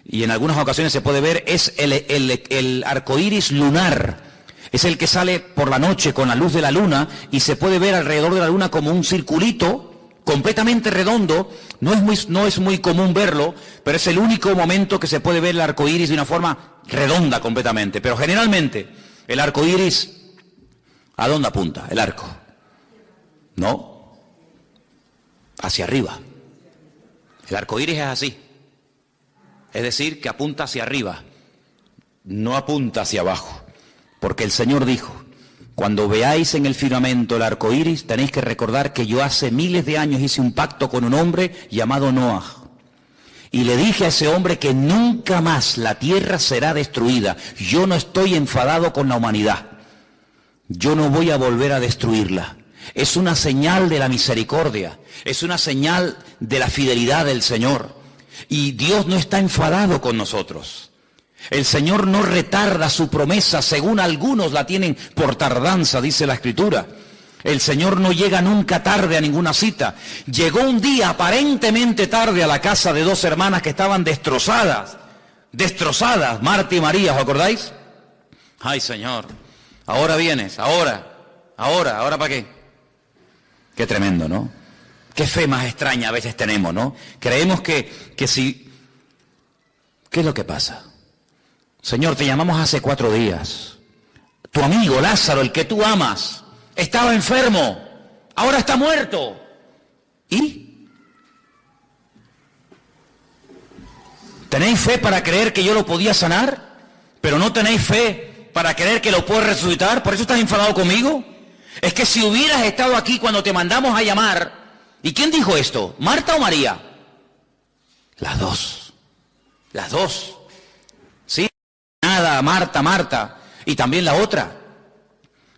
y en algunas ocasiones se puede ver, es el arco iris lunar. Es el que sale por la noche con la luz de la luna y se puede ver alrededor de la luna como un circulito completamente redondo. No es muy común verlo, pero es el único momento que se puede ver el arco iris de una forma redonda completamente. Pero generalmente el arco iris ¿A dónde apunta el arco? No, hacia arriba. El arco iris es así. Es decir, que apunta hacia arriba, no apunta hacia abajo. Porque el Señor dijo, cuando veáis en el firmamento el arco iris, tenéis que recordar que yo hace miles de años hice un pacto con un hombre llamado Noah. Y le dije a ese hombre que nunca más la tierra será destruida. Yo no estoy enfadado con la humanidad. Yo no voy a volver a destruirla. Es una señal de la misericordia. Es una señal de la fidelidad del Señor. Y Dios no está enfadado con nosotros. El Señor no retarda su promesa, según algunos la tienen por tardanza, dice la Escritura. El Señor no llega nunca tarde a ninguna cita. Llegó un día aparentemente tarde a la casa de dos hermanas que estaban destrozadas, Marta y María, ¿os acordáis? Ay, Señor, ahora vienes, ahora ¿para qué? Qué tremendo, ¿no? Qué fe más extraña a veces tenemos, ¿no? Creemos que si... ¿Qué es lo que pasa? Señor, te llamamos hace 4 días. Tu amigo Lázaro, el que tú amas, estaba enfermo, ahora está muerto. ¿Y? ¿Tenéis fe para creer que yo lo podía sanar? Pero no tenéis fe para creer que lo puedo resucitar. ¿Por eso estás enfadado conmigo? Es que si hubieras estado aquí cuando te mandamos a llamar... ¿Y quién dijo esto? ¿Marta o María? Las dos. ¿Sí? Nada, Marta. Y también la otra.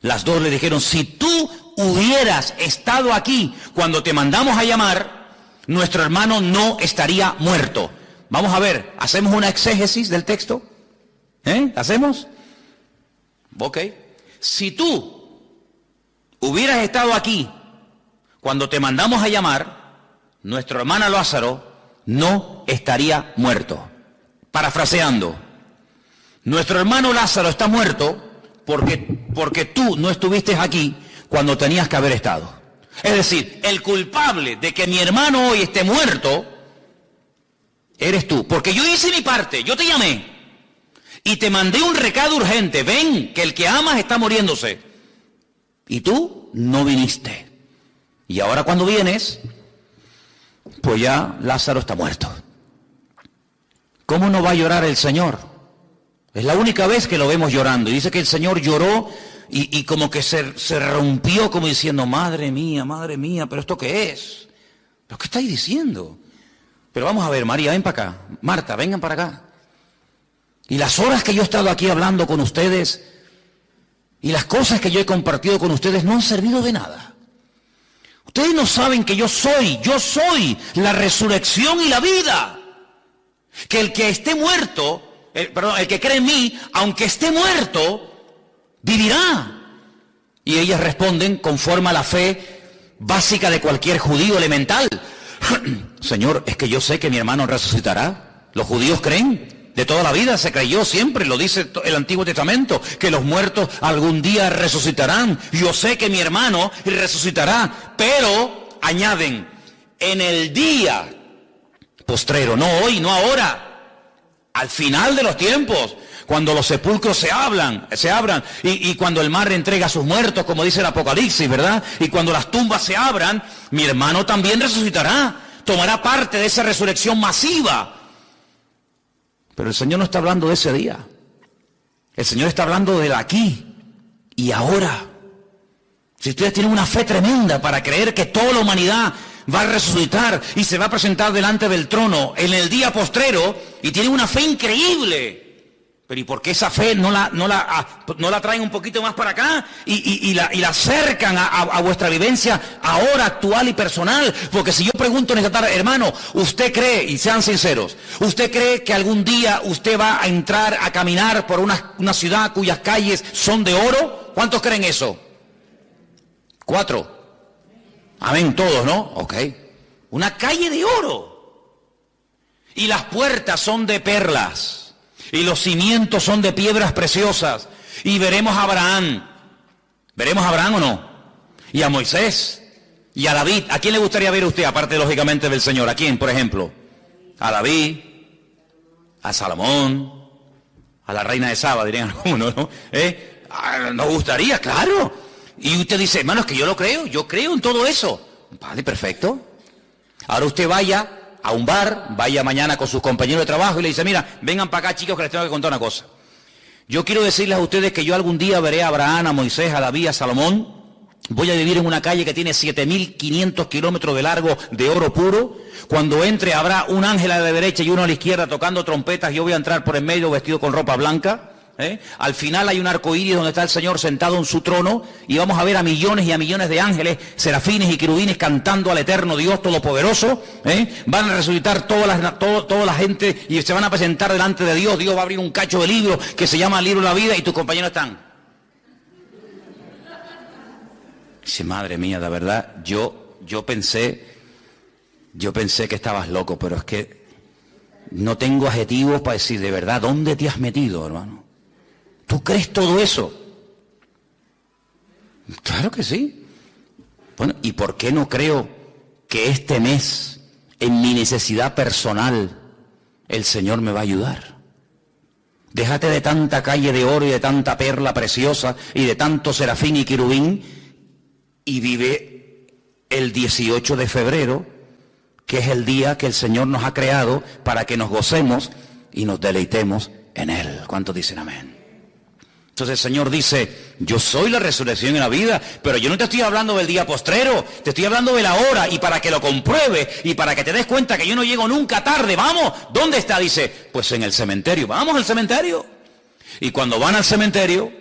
Las dos le dijeron, si tú hubieras estado aquí cuando te mandamos a llamar, nuestro hermano no estaría muerto. Vamos a ver, ¿hacemos una exégesis del texto? ¿Hacemos? Ok. Si tú hubieras estado aquí cuando te mandamos a llamar, nuestro hermano Lázaro no estaría muerto. Parafraseando, nuestro hermano Lázaro está muerto porque tú no estuviste aquí cuando tenías que haber estado. Es decir, el culpable de que mi hermano hoy esté muerto eres tú. Porque yo hice mi parte, yo te llamé y te mandé un recado urgente. Ven, que el que amas está muriéndose. Y tú no viniste. Y ahora cuando vienes, pues ya Lázaro está muerto. ¿Cómo no va a llorar el Señor? Es la única vez que lo vemos llorando. Y dice que el Señor lloró y como que se rompió como diciendo, madre mía, ¿pero esto qué es? ¿Pero qué estáis diciendo? Pero vamos a ver, María, ven para acá. Marta, vengan para acá. Y las horas que yo he estado aquí hablando con ustedes y las cosas que yo he compartido con ustedes no han servido de nada. Ustedes no saben que yo soy la resurrección y la vida. Que el que esté muerto... el que cree en mí, aunque esté muerto, vivirá. Y ellas responden conforme a la fe básica de cualquier judío elemental. Señor, es que yo sé que mi hermano resucitará. Los judíos creen, de toda la vida se creyó siempre, lo dice el Antiguo Testamento, que los muertos algún día resucitarán. Yo sé que mi hermano resucitará, pero añaden, en el día postrero, no hoy, no ahora. Al final de los tiempos, cuando los sepulcros se abran, y cuando el mar entrega a sus muertos, como dice el Apocalipsis, ¿verdad? Y cuando las tumbas se abran, mi hermano también resucitará, tomará parte de esa resurrección masiva. Pero el Señor no está hablando de ese día. El Señor está hablando del aquí y ahora. Si ustedes tienen una fe tremenda para creer que toda la humanidad va a resucitar y se va a presentar delante del trono en el día postrero, y tienen una fe increíble, pero ¿y por qué esa fe no la traen un poquito más para acá y la acercan a vuestra vivencia ahora, actual y personal? Porque si yo pregunto en esta tarde, hermano, ¿usted cree, y sean sinceros, usted cree que algún día usted va a entrar a caminar por una ciudad cuyas calles son de oro? ¿Cuántos creen eso? 4. Amén, todos, ¿no? Ok. Una calle de oro. Y las puertas son de perlas. Y los cimientos son de piedras preciosas. Y veremos a Abraham. ¿Veremos a Abraham o no? Y a Moisés. Y a David. ¿A quién le gustaría ver usted, aparte lógicamente del Señor? ¿A quién, por ejemplo? A David. A Salomón. A la reina de Saba, dirían algunos, ¿no? Nos gustaría, claro. Y usted dice, hermano, es que yo creo en todo eso. Vale, perfecto. Ahora usted vaya a un bar, vaya mañana con sus compañeros de trabajo y le dice, mira, vengan para acá, chicos, que les tengo que contar una cosa. Yo quiero decirles a ustedes que yo algún día veré a Abraham, a Moisés, a David, a Salomón. Voy a vivir en una calle que tiene 7.500 kilómetros de largo de oro puro. Cuando entre habrá un ángel a la derecha y uno a la izquierda tocando trompetas. Yo voy a entrar por el medio vestido con ropa blanca. Al final hay un arco iris donde está el Señor sentado en su trono y vamos a ver a millones y a millones de ángeles, serafines y querubines cantando al eterno Dios Todopoderoso. Van a resucitar toda la gente y se van a presentar delante de Dios. Dios va a abrir un cacho de libro que se llama el libro de la vida y tus compañeros están. Dice, madre mía, de verdad, yo pensé que estabas loco, pero es que no tengo adjetivos para decir, de verdad, ¿dónde te has metido, hermano? ¿Tú crees todo eso? Claro que sí. Bueno, ¿y por qué no creo que este mes, en mi necesidad personal, el Señor me va a ayudar? Déjate de tanta calle de oro y de tanta perla preciosa y de tanto serafín y querubín y vive el 18 de febrero, que es el día que el Señor nos ha creado para que nos gocemos y nos deleitemos en Él. ¿Cuántos dicen amén? Entonces el Señor dice, yo soy la resurrección y la vida, pero yo no te estoy hablando del día postrero, te estoy hablando de la hora, y para que lo compruebes y para que te des cuenta que yo no llego nunca tarde. Vamos, ¿dónde está? Dice, pues en el cementerio. Vamos al cementerio. Y cuando van al cementerio,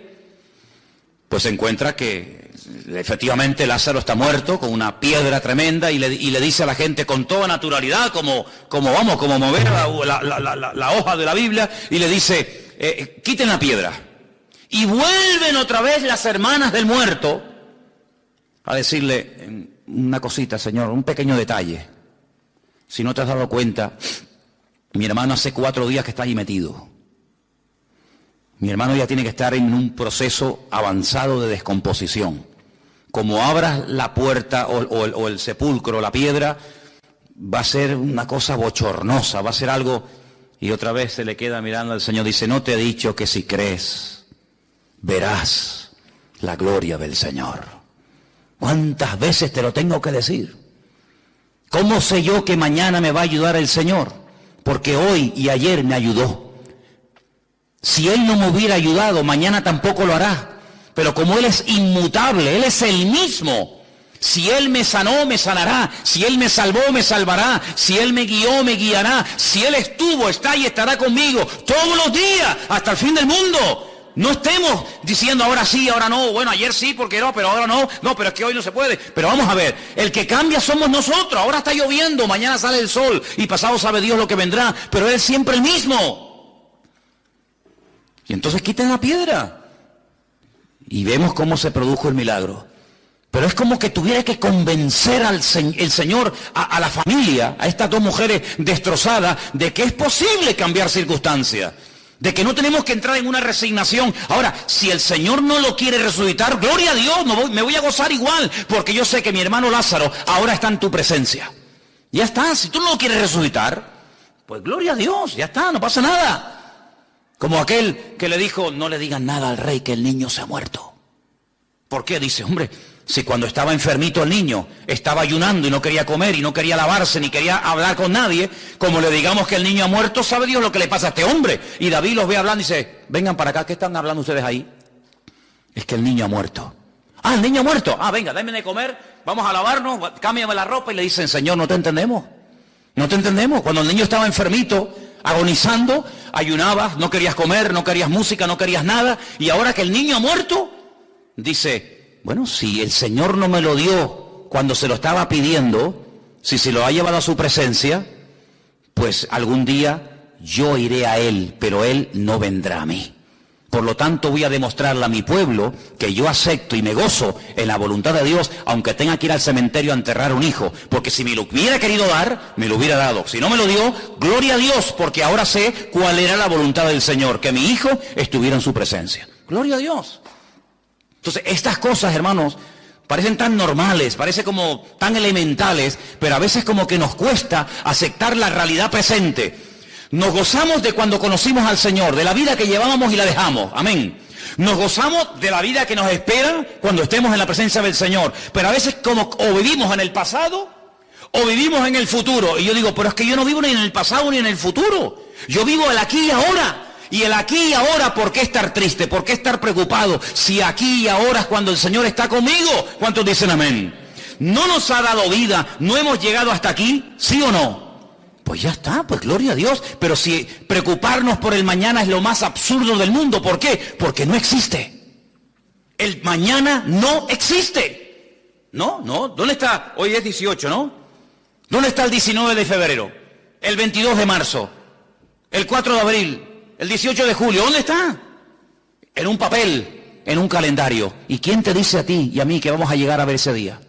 pues se encuentra que efectivamente Lázaro está muerto con una piedra tremenda y le dice a la gente con toda naturalidad, como mover la hoja de la Biblia, y le dice, quiten la piedra. Y vuelven otra vez las hermanas del muerto a decirle una cosita, Señor, un pequeño detalle. Si no te has dado cuenta, mi hermano hace 4 días que está ahí metido. Mi hermano ya tiene que estar en un proceso avanzado de descomposición. Como abras la puerta o el sepulcro, la piedra, va a ser una cosa bochornosa, va a ser algo... Y otra vez se le queda mirando al Señor, dice, no te he dicho que si crees, verás la gloria del Señor. ¿Cuántas veces te lo tengo que decir? ¿Cómo sé yo que mañana me va a ayudar el Señor? Porque hoy y ayer me ayudó. Si Él no me hubiera ayudado, mañana tampoco lo hará. Pero como Él es inmutable, Él es el mismo. Si Él me sanó, me sanará. Si Él me salvó, me salvará. Si Él me guió, me guiará. Si Él estuvo, está y estará conmigo todos los días, hasta el fin del mundo. No estemos diciendo ahora sí, ahora no, bueno, ayer sí, porque no, pero ahora no, pero es que hoy no se puede. Pero vamos a ver, el que cambia somos nosotros. Ahora está lloviendo, mañana sale el sol y pasado sabe Dios lo que vendrá, pero Él es siempre el mismo. Y entonces quiten la piedra y vemos cómo se produjo el milagro. Pero es como que tuviera que convencer el Señor a la familia, a estas 2 mujeres destrozadas, de que es posible cambiar circunstancias. De que no tenemos que entrar en una resignación. Ahora, si el Señor no lo quiere resucitar, gloria a Dios, me voy a gozar igual, porque yo sé que mi hermano Lázaro ahora está en tu presencia. Ya está, si tú no lo quieres resucitar, pues gloria a Dios, ya está, no pasa nada. Como aquel que le dijo, no le digan nada al rey que el niño se ha muerto. ¿Por qué? Dice, hombre, si cuando estaba enfermito el niño, estaba ayunando y no quería comer y no quería lavarse ni quería hablar con nadie, como le digamos que el niño ha muerto, sabe Dios lo que le pasa a este hombre. Y David los ve hablando y dice, vengan para acá, ¿qué están hablando ustedes ahí? Es que el niño ha muerto. Ah, el niño ha muerto. Ah, venga, denme de comer, vamos a lavarnos, cámbiame la ropa. Y le dicen, Señor, no te entendemos. No te entendemos. Cuando el niño estaba enfermito, agonizando, ayunabas, no querías comer, no querías música, no querías nada. Y ahora que el niño ha muerto, dice... Bueno, si el Señor no me lo dio cuando se lo estaba pidiendo, si se lo ha llevado a su presencia, pues algún día yo iré a Él, pero Él no vendrá a mí. Por lo tanto, voy a demostrarle a mi pueblo que yo acepto y me gozo en la voluntad de Dios, aunque tenga que ir al cementerio a enterrar un hijo. Porque si me lo hubiera querido dar, me lo hubiera dado. Si no me lo dio, gloria a Dios, porque ahora sé cuál era la voluntad del Señor, que mi hijo estuviera en su presencia. Gloria a Dios. Entonces, estas cosas, hermanos, parecen tan normales, parecen como tan elementales, pero a veces como que nos cuesta aceptar la realidad presente. Nos gozamos de cuando conocimos al Señor, de la vida que llevábamos y la dejamos, amén. Nos gozamos de la vida que nos espera cuando estemos en la presencia del Señor. Pero a veces como o vivimos en el pasado o vivimos en el futuro. Y yo digo, pero es que yo no vivo ni en el pasado ni en el futuro. Yo vivo el aquí y ahora. Y el aquí y ahora, ¿por qué estar triste? ¿Por qué estar preocupado? Si aquí y ahora es cuando el Señor está conmigo. ¿Cuántos dicen amén? ¿No nos ha dado vida? ¿No hemos llegado hasta aquí? ¿Sí o no? Pues ya está, pues gloria a Dios. Pero si preocuparnos por el mañana es lo más absurdo del mundo, ¿por qué? Porque no existe. El mañana no existe. No, ¿dónde está? Hoy es 18, ¿no? ¿Dónde está el 19 de febrero? El 22 de marzo, el 4 de abril, el 18 de julio, ¿dónde está? En un papel, en un calendario. ¿Y quién te dice a ti y a mí que vamos a llegar a ver ese día?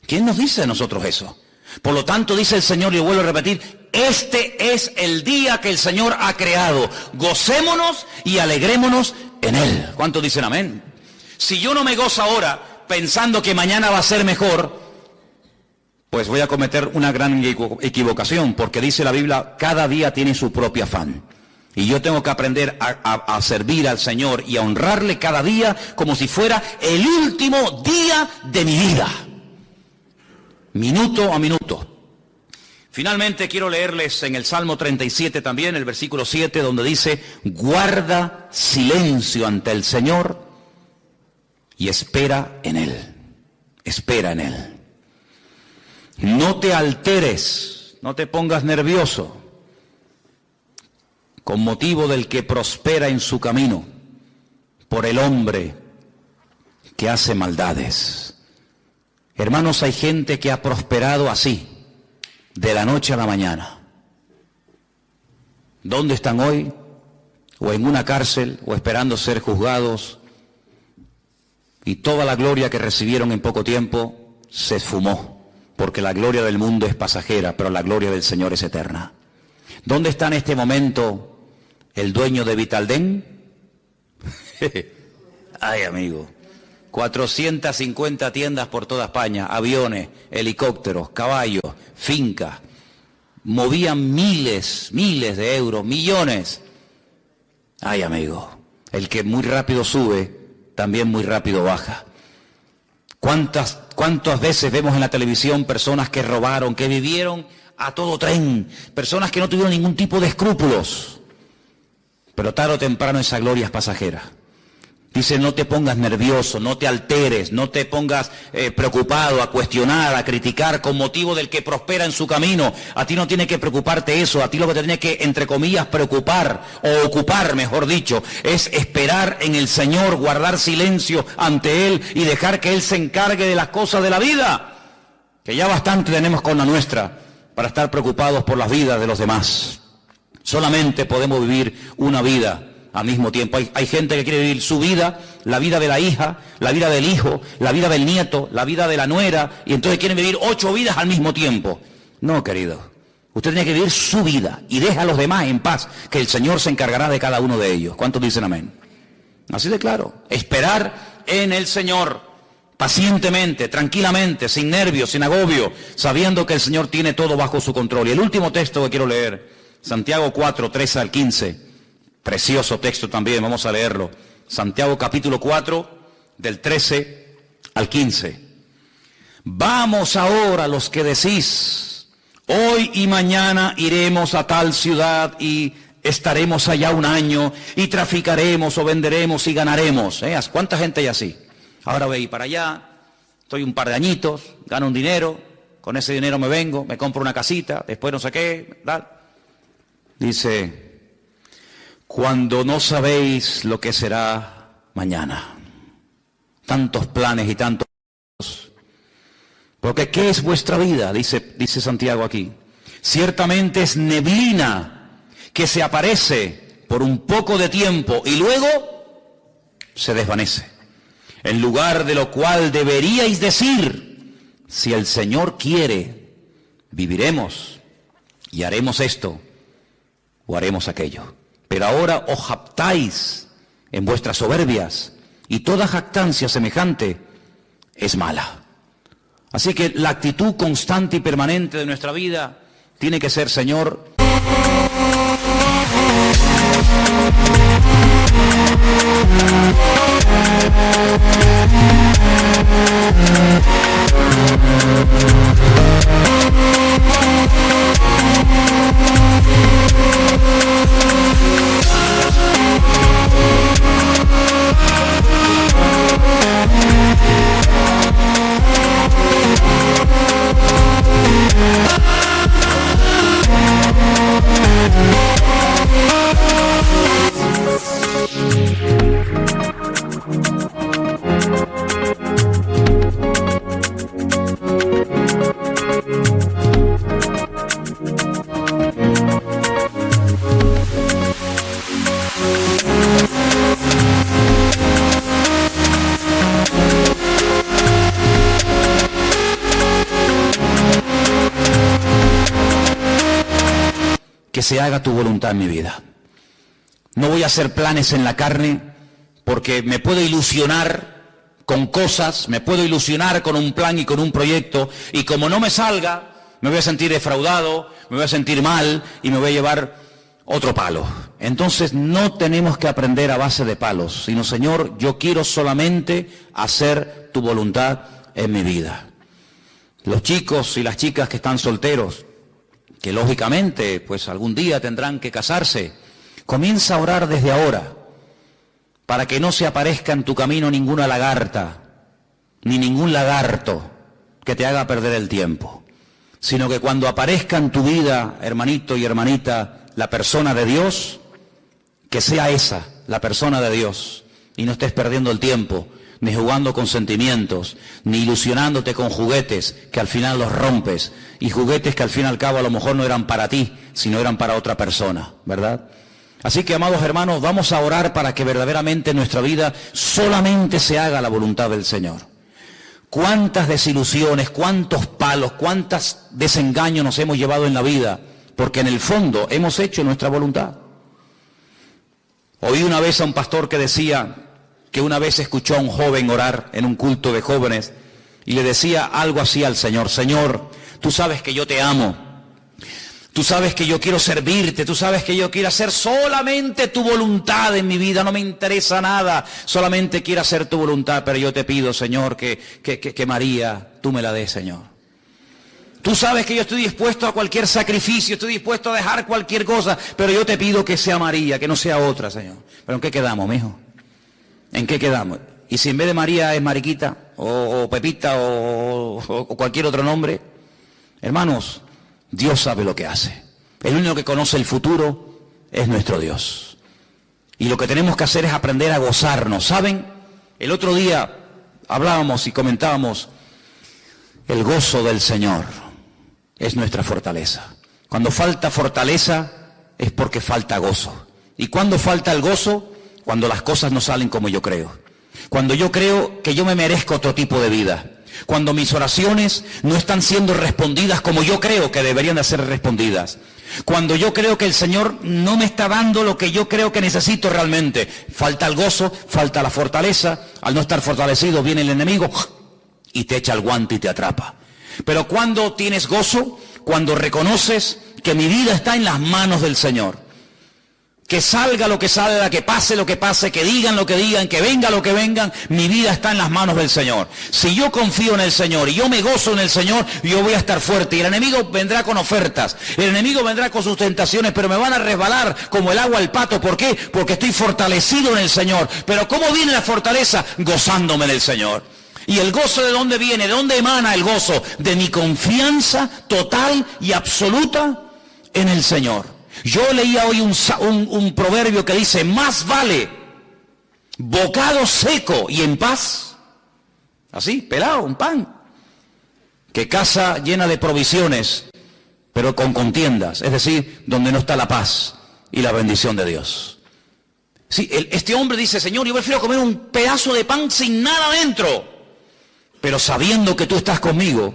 ¿Quién nos dice a nosotros eso? Por lo tanto, dice el Señor, y vuelvo a repetir, este es el día que el Señor ha creado. Gocémonos y alegrémonos en Él. ¿Cuántos dicen amén? Si yo no me gozo ahora, pensando que mañana va a ser mejor, pues voy a cometer una gran equivocación, porque dice la Biblia, cada día tiene su propio afán. Y yo tengo que aprender a servir al Señor y a honrarle cada día como si fuera el último día de mi vida. Minuto a minuto. Finalmente quiero leerles en el Salmo 37 también, el versículo 7, donde dice, guarda silencio ante el Señor y espera en Él. Espera en Él. No te alteres, no te pongas nervioso con motivo del que prospera en su camino, por el hombre que hace maldades. Hermanos, hay gente que ha prosperado así, de la noche a la mañana. ¿Dónde están hoy? O en una cárcel, o esperando ser juzgados. Y toda la gloria que recibieron en poco tiempo se esfumó. Porque la gloria del mundo es pasajera, pero la gloria del Señor es eterna. ¿Dónde está en este momento el dueño de Vitaldén? Ay, amigo. 450 tiendas por toda España, aviones, helicópteros, caballos, fincas. Movían miles de euros, millones. Ay, amigo. El que muy rápido sube, también muy rápido baja. ¿Cuántas veces vemos en la televisión personas que robaron, que vivieron a todo tren, personas que no tuvieron ningún tipo de escrúpulos? Pero tarde o temprano esa gloria es pasajera. Dice, no te pongas nervioso, no te alteres, no te pongas preocupado, a cuestionar, a criticar con motivo del que prospera en su camino. A ti no tiene que preocuparte eso, a ti lo que te tiene que, entre comillas, preocupar, o ocupar, mejor dicho, es esperar en el Señor, guardar silencio ante Él y dejar que Él se encargue de las cosas de la vida. Que ya bastante tenemos con la nuestra para estar preocupados por las vidas de los demás. Solamente podemos vivir una vida al mismo tiempo. Hay gente que quiere vivir su vida, la vida de la hija, la vida del hijo, la vida del nieto, la vida de la nuera, y entonces quieren vivir 8 vidas al mismo tiempo. No, querido. Usted tiene que vivir su vida y deja a los demás en paz, que el Señor se encargará de cada uno de ellos. ¿Cuántos dicen amén? Así de claro. Esperar en el Señor, pacientemente, tranquilamente, sin nervios, sin agobio, sabiendo que el Señor tiene todo bajo su control. Y el último texto que quiero leer, Santiago 4, 13 al 15. Precioso texto también, vamos a leerlo. Santiago capítulo 4, del 13 al 15. Vamos ahora los que decís, hoy y mañana iremos a tal ciudad y estaremos allá un año y traficaremos o venderemos y ganaremos. ¿Cuánta gente hay así? Ahora voy para allá, estoy un par de añitos, gano un dinero, con ese dinero me vengo, me compro una casita, después no sé qué, ¿verdad? Dice, cuando no sabéis lo que será mañana. Tantos planes y tantos. Porque ¿qué es vuestra vida? Dice Santiago aquí. Ciertamente es neblina que se aparece por un poco de tiempo y luego se desvanece. En lugar de lo cual deberíais decir, si el Señor quiere, viviremos y haremos esto o haremos aquello. Pero ahora os jactáis en vuestras soberbias, y toda jactancia semejante es mala. Así que la actitud constante y permanente de nuestra vida tiene que ser, Señor, Que se haga tu voluntad en mi vida. No voy a hacer planes en la carne porque me puedo ilusionar con cosas, me puedo ilusionar con un plan y con un proyecto, y como no me salga, me voy a sentir defraudado, me voy a sentir mal y me voy a llevar otro palo. Entonces no tenemos que aprender a base de palos, sino, Señor, yo quiero solamente hacer tu voluntad en mi vida. Los chicos y las chicas que están solteros, que lógicamente pues algún día tendrán que casarse, comienza a orar desde ahora para que no se aparezca en tu camino ninguna lagarta ni ningún lagarto que te haga perder el tiempo, sino que cuando aparezca en tu vida, hermanito y hermanita, la persona de Dios, que sea esa, la persona de Dios, y no estés perdiendo el tiempo ni jugando con sentimientos, ni ilusionándote con juguetes que al final los rompes, y juguetes que al fin y al cabo a lo mejor no eran para ti, sino eran para otra persona, ¿verdad? Así que, amados hermanos, vamos a orar para que verdaderamente en nuestra vida solamente se haga la voluntad del Señor. Cuántas desilusiones, cuántos palos, cuántos desengaños nos hemos llevado en la vida, porque en el fondo hemos hecho nuestra voluntad. Oí una vez a un pastor que decía que una vez escuchó a un joven orar en un culto de jóvenes y le decía algo así al Señor: Señor, tú sabes que yo te amo, tú sabes que yo quiero servirte, tú sabes que yo quiero hacer solamente tu voluntad en mi vida, no me interesa nada, solamente quiero hacer tu voluntad, pero yo te pido, Señor, que María, tú me la des, Señor. Tú sabes que yo estoy dispuesto a cualquier sacrificio, estoy dispuesto a dejar cualquier cosa, pero yo te pido que sea María, que no sea otra, Señor. ¿Pero en qué quedamos, mijo? ¿En qué quedamos? Y si en vez de María es Mariquita, o Pepita, o cualquier otro nombre, hermanos, Dios sabe lo que hace. El único que conoce el futuro es nuestro Dios. Y lo que tenemos que hacer es aprender a gozarnos. ¿Saben? El otro día hablábamos y comentábamos, el gozo del Señor es nuestra fortaleza. Cuando falta fortaleza es porque falta gozo. ¿Y cuándo falta el gozo? Cuando las cosas no salen como yo creo. Cuando yo creo que yo me merezco otro tipo de vida. Cuando mis oraciones no están siendo respondidas como yo creo que deberían de ser respondidas. Cuando yo creo que el Señor no me está dando lo que yo creo que necesito realmente. Falta el gozo, falta la fortaleza. Al no estar fortalecido viene el enemigo y te echa el guante y te atrapa. Pero cuando tienes gozo, cuando reconoces que mi vida está en las manos del Señor. Que salga lo que salga, que pase lo que pase, que digan lo que digan, que venga lo que vengan, mi vida está en las manos del Señor. Si yo confío en el Señor y yo me gozo en el Señor, yo voy a estar fuerte. Y el enemigo vendrá con ofertas, el enemigo vendrá con sus tentaciones, pero me van a resbalar como el agua al pato. ¿Por qué? Porque estoy fortalecido en el Señor. Pero ¿cómo viene la fortaleza? Gozándome en el Señor. ¿Y el gozo de dónde viene? ¿De dónde emana el gozo? De mi confianza total y absoluta en el Señor. Yo leía hoy un proverbio que dice, más vale bocado seco y en paz, así, pelado, un pan, que casa llena de provisiones, pero con contiendas, es decir, donde no está la paz y la bendición de Dios. Sí, este hombre dice, Señor, yo prefiero comer un pedazo de pan sin nada dentro, pero sabiendo que tú estás conmigo,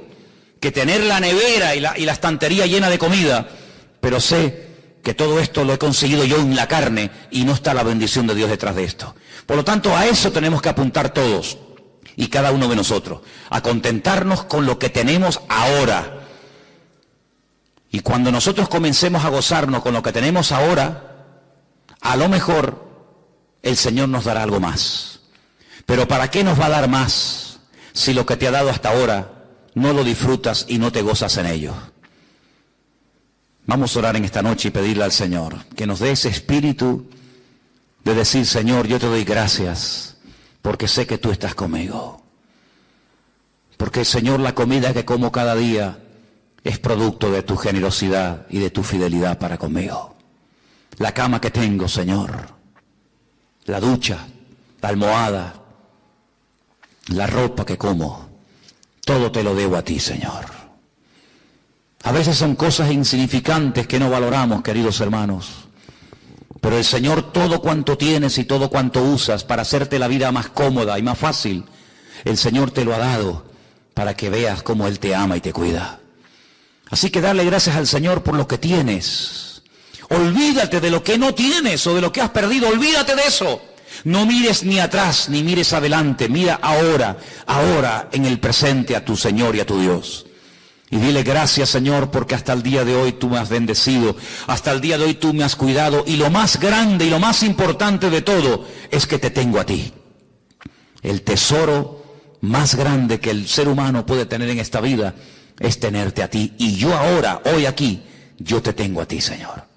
que tener la nevera y la estantería llena de comida, pero sé que todo esto lo he conseguido yo en la carne y no está la bendición de Dios detrás de esto. Por lo tanto, a eso tenemos que apuntar todos y cada uno de nosotros, a contentarnos con lo que tenemos ahora. Y cuando nosotros comencemos a gozarnos con lo que tenemos ahora, a lo mejor el Señor nos dará algo más. Pero ¿para qué nos va a dar más si lo que te ha dado hasta ahora no lo disfrutas y no te gozas en ello? Vamos a orar en esta noche y pedirle al Señor que nos dé ese espíritu de decir: Señor, yo te doy gracias porque sé que tú estás conmigo. Porque, Señor, la comida que como cada día es producto de tu generosidad y de tu fidelidad para conmigo. La cama que tengo, Señor, la ducha, la almohada, la ropa que como, todo te lo debo a ti, Señor. A veces son cosas insignificantes que no valoramos, queridos hermanos. Pero el Señor, todo cuanto tienes y todo cuanto usas para hacerte la vida más cómoda y más fácil, el Señor te lo ha dado para que veas cómo Él te ama y te cuida. Así que darle gracias al Señor por lo que tienes. Olvídate de lo que no tienes o de lo que has perdido, olvídate de eso. No mires ni atrás ni mires adelante, mira ahora, ahora en el presente a tu Señor y a tu Dios. Y dile: gracias, Señor, porque hasta el día de hoy tú me has bendecido, hasta el día de hoy tú me has cuidado, y lo más grande y lo más importante de todo es que te tengo a ti. El tesoro más grande que el ser humano puede tener en esta vida es tenerte a ti, y yo ahora, hoy aquí, yo te tengo a ti, Señor.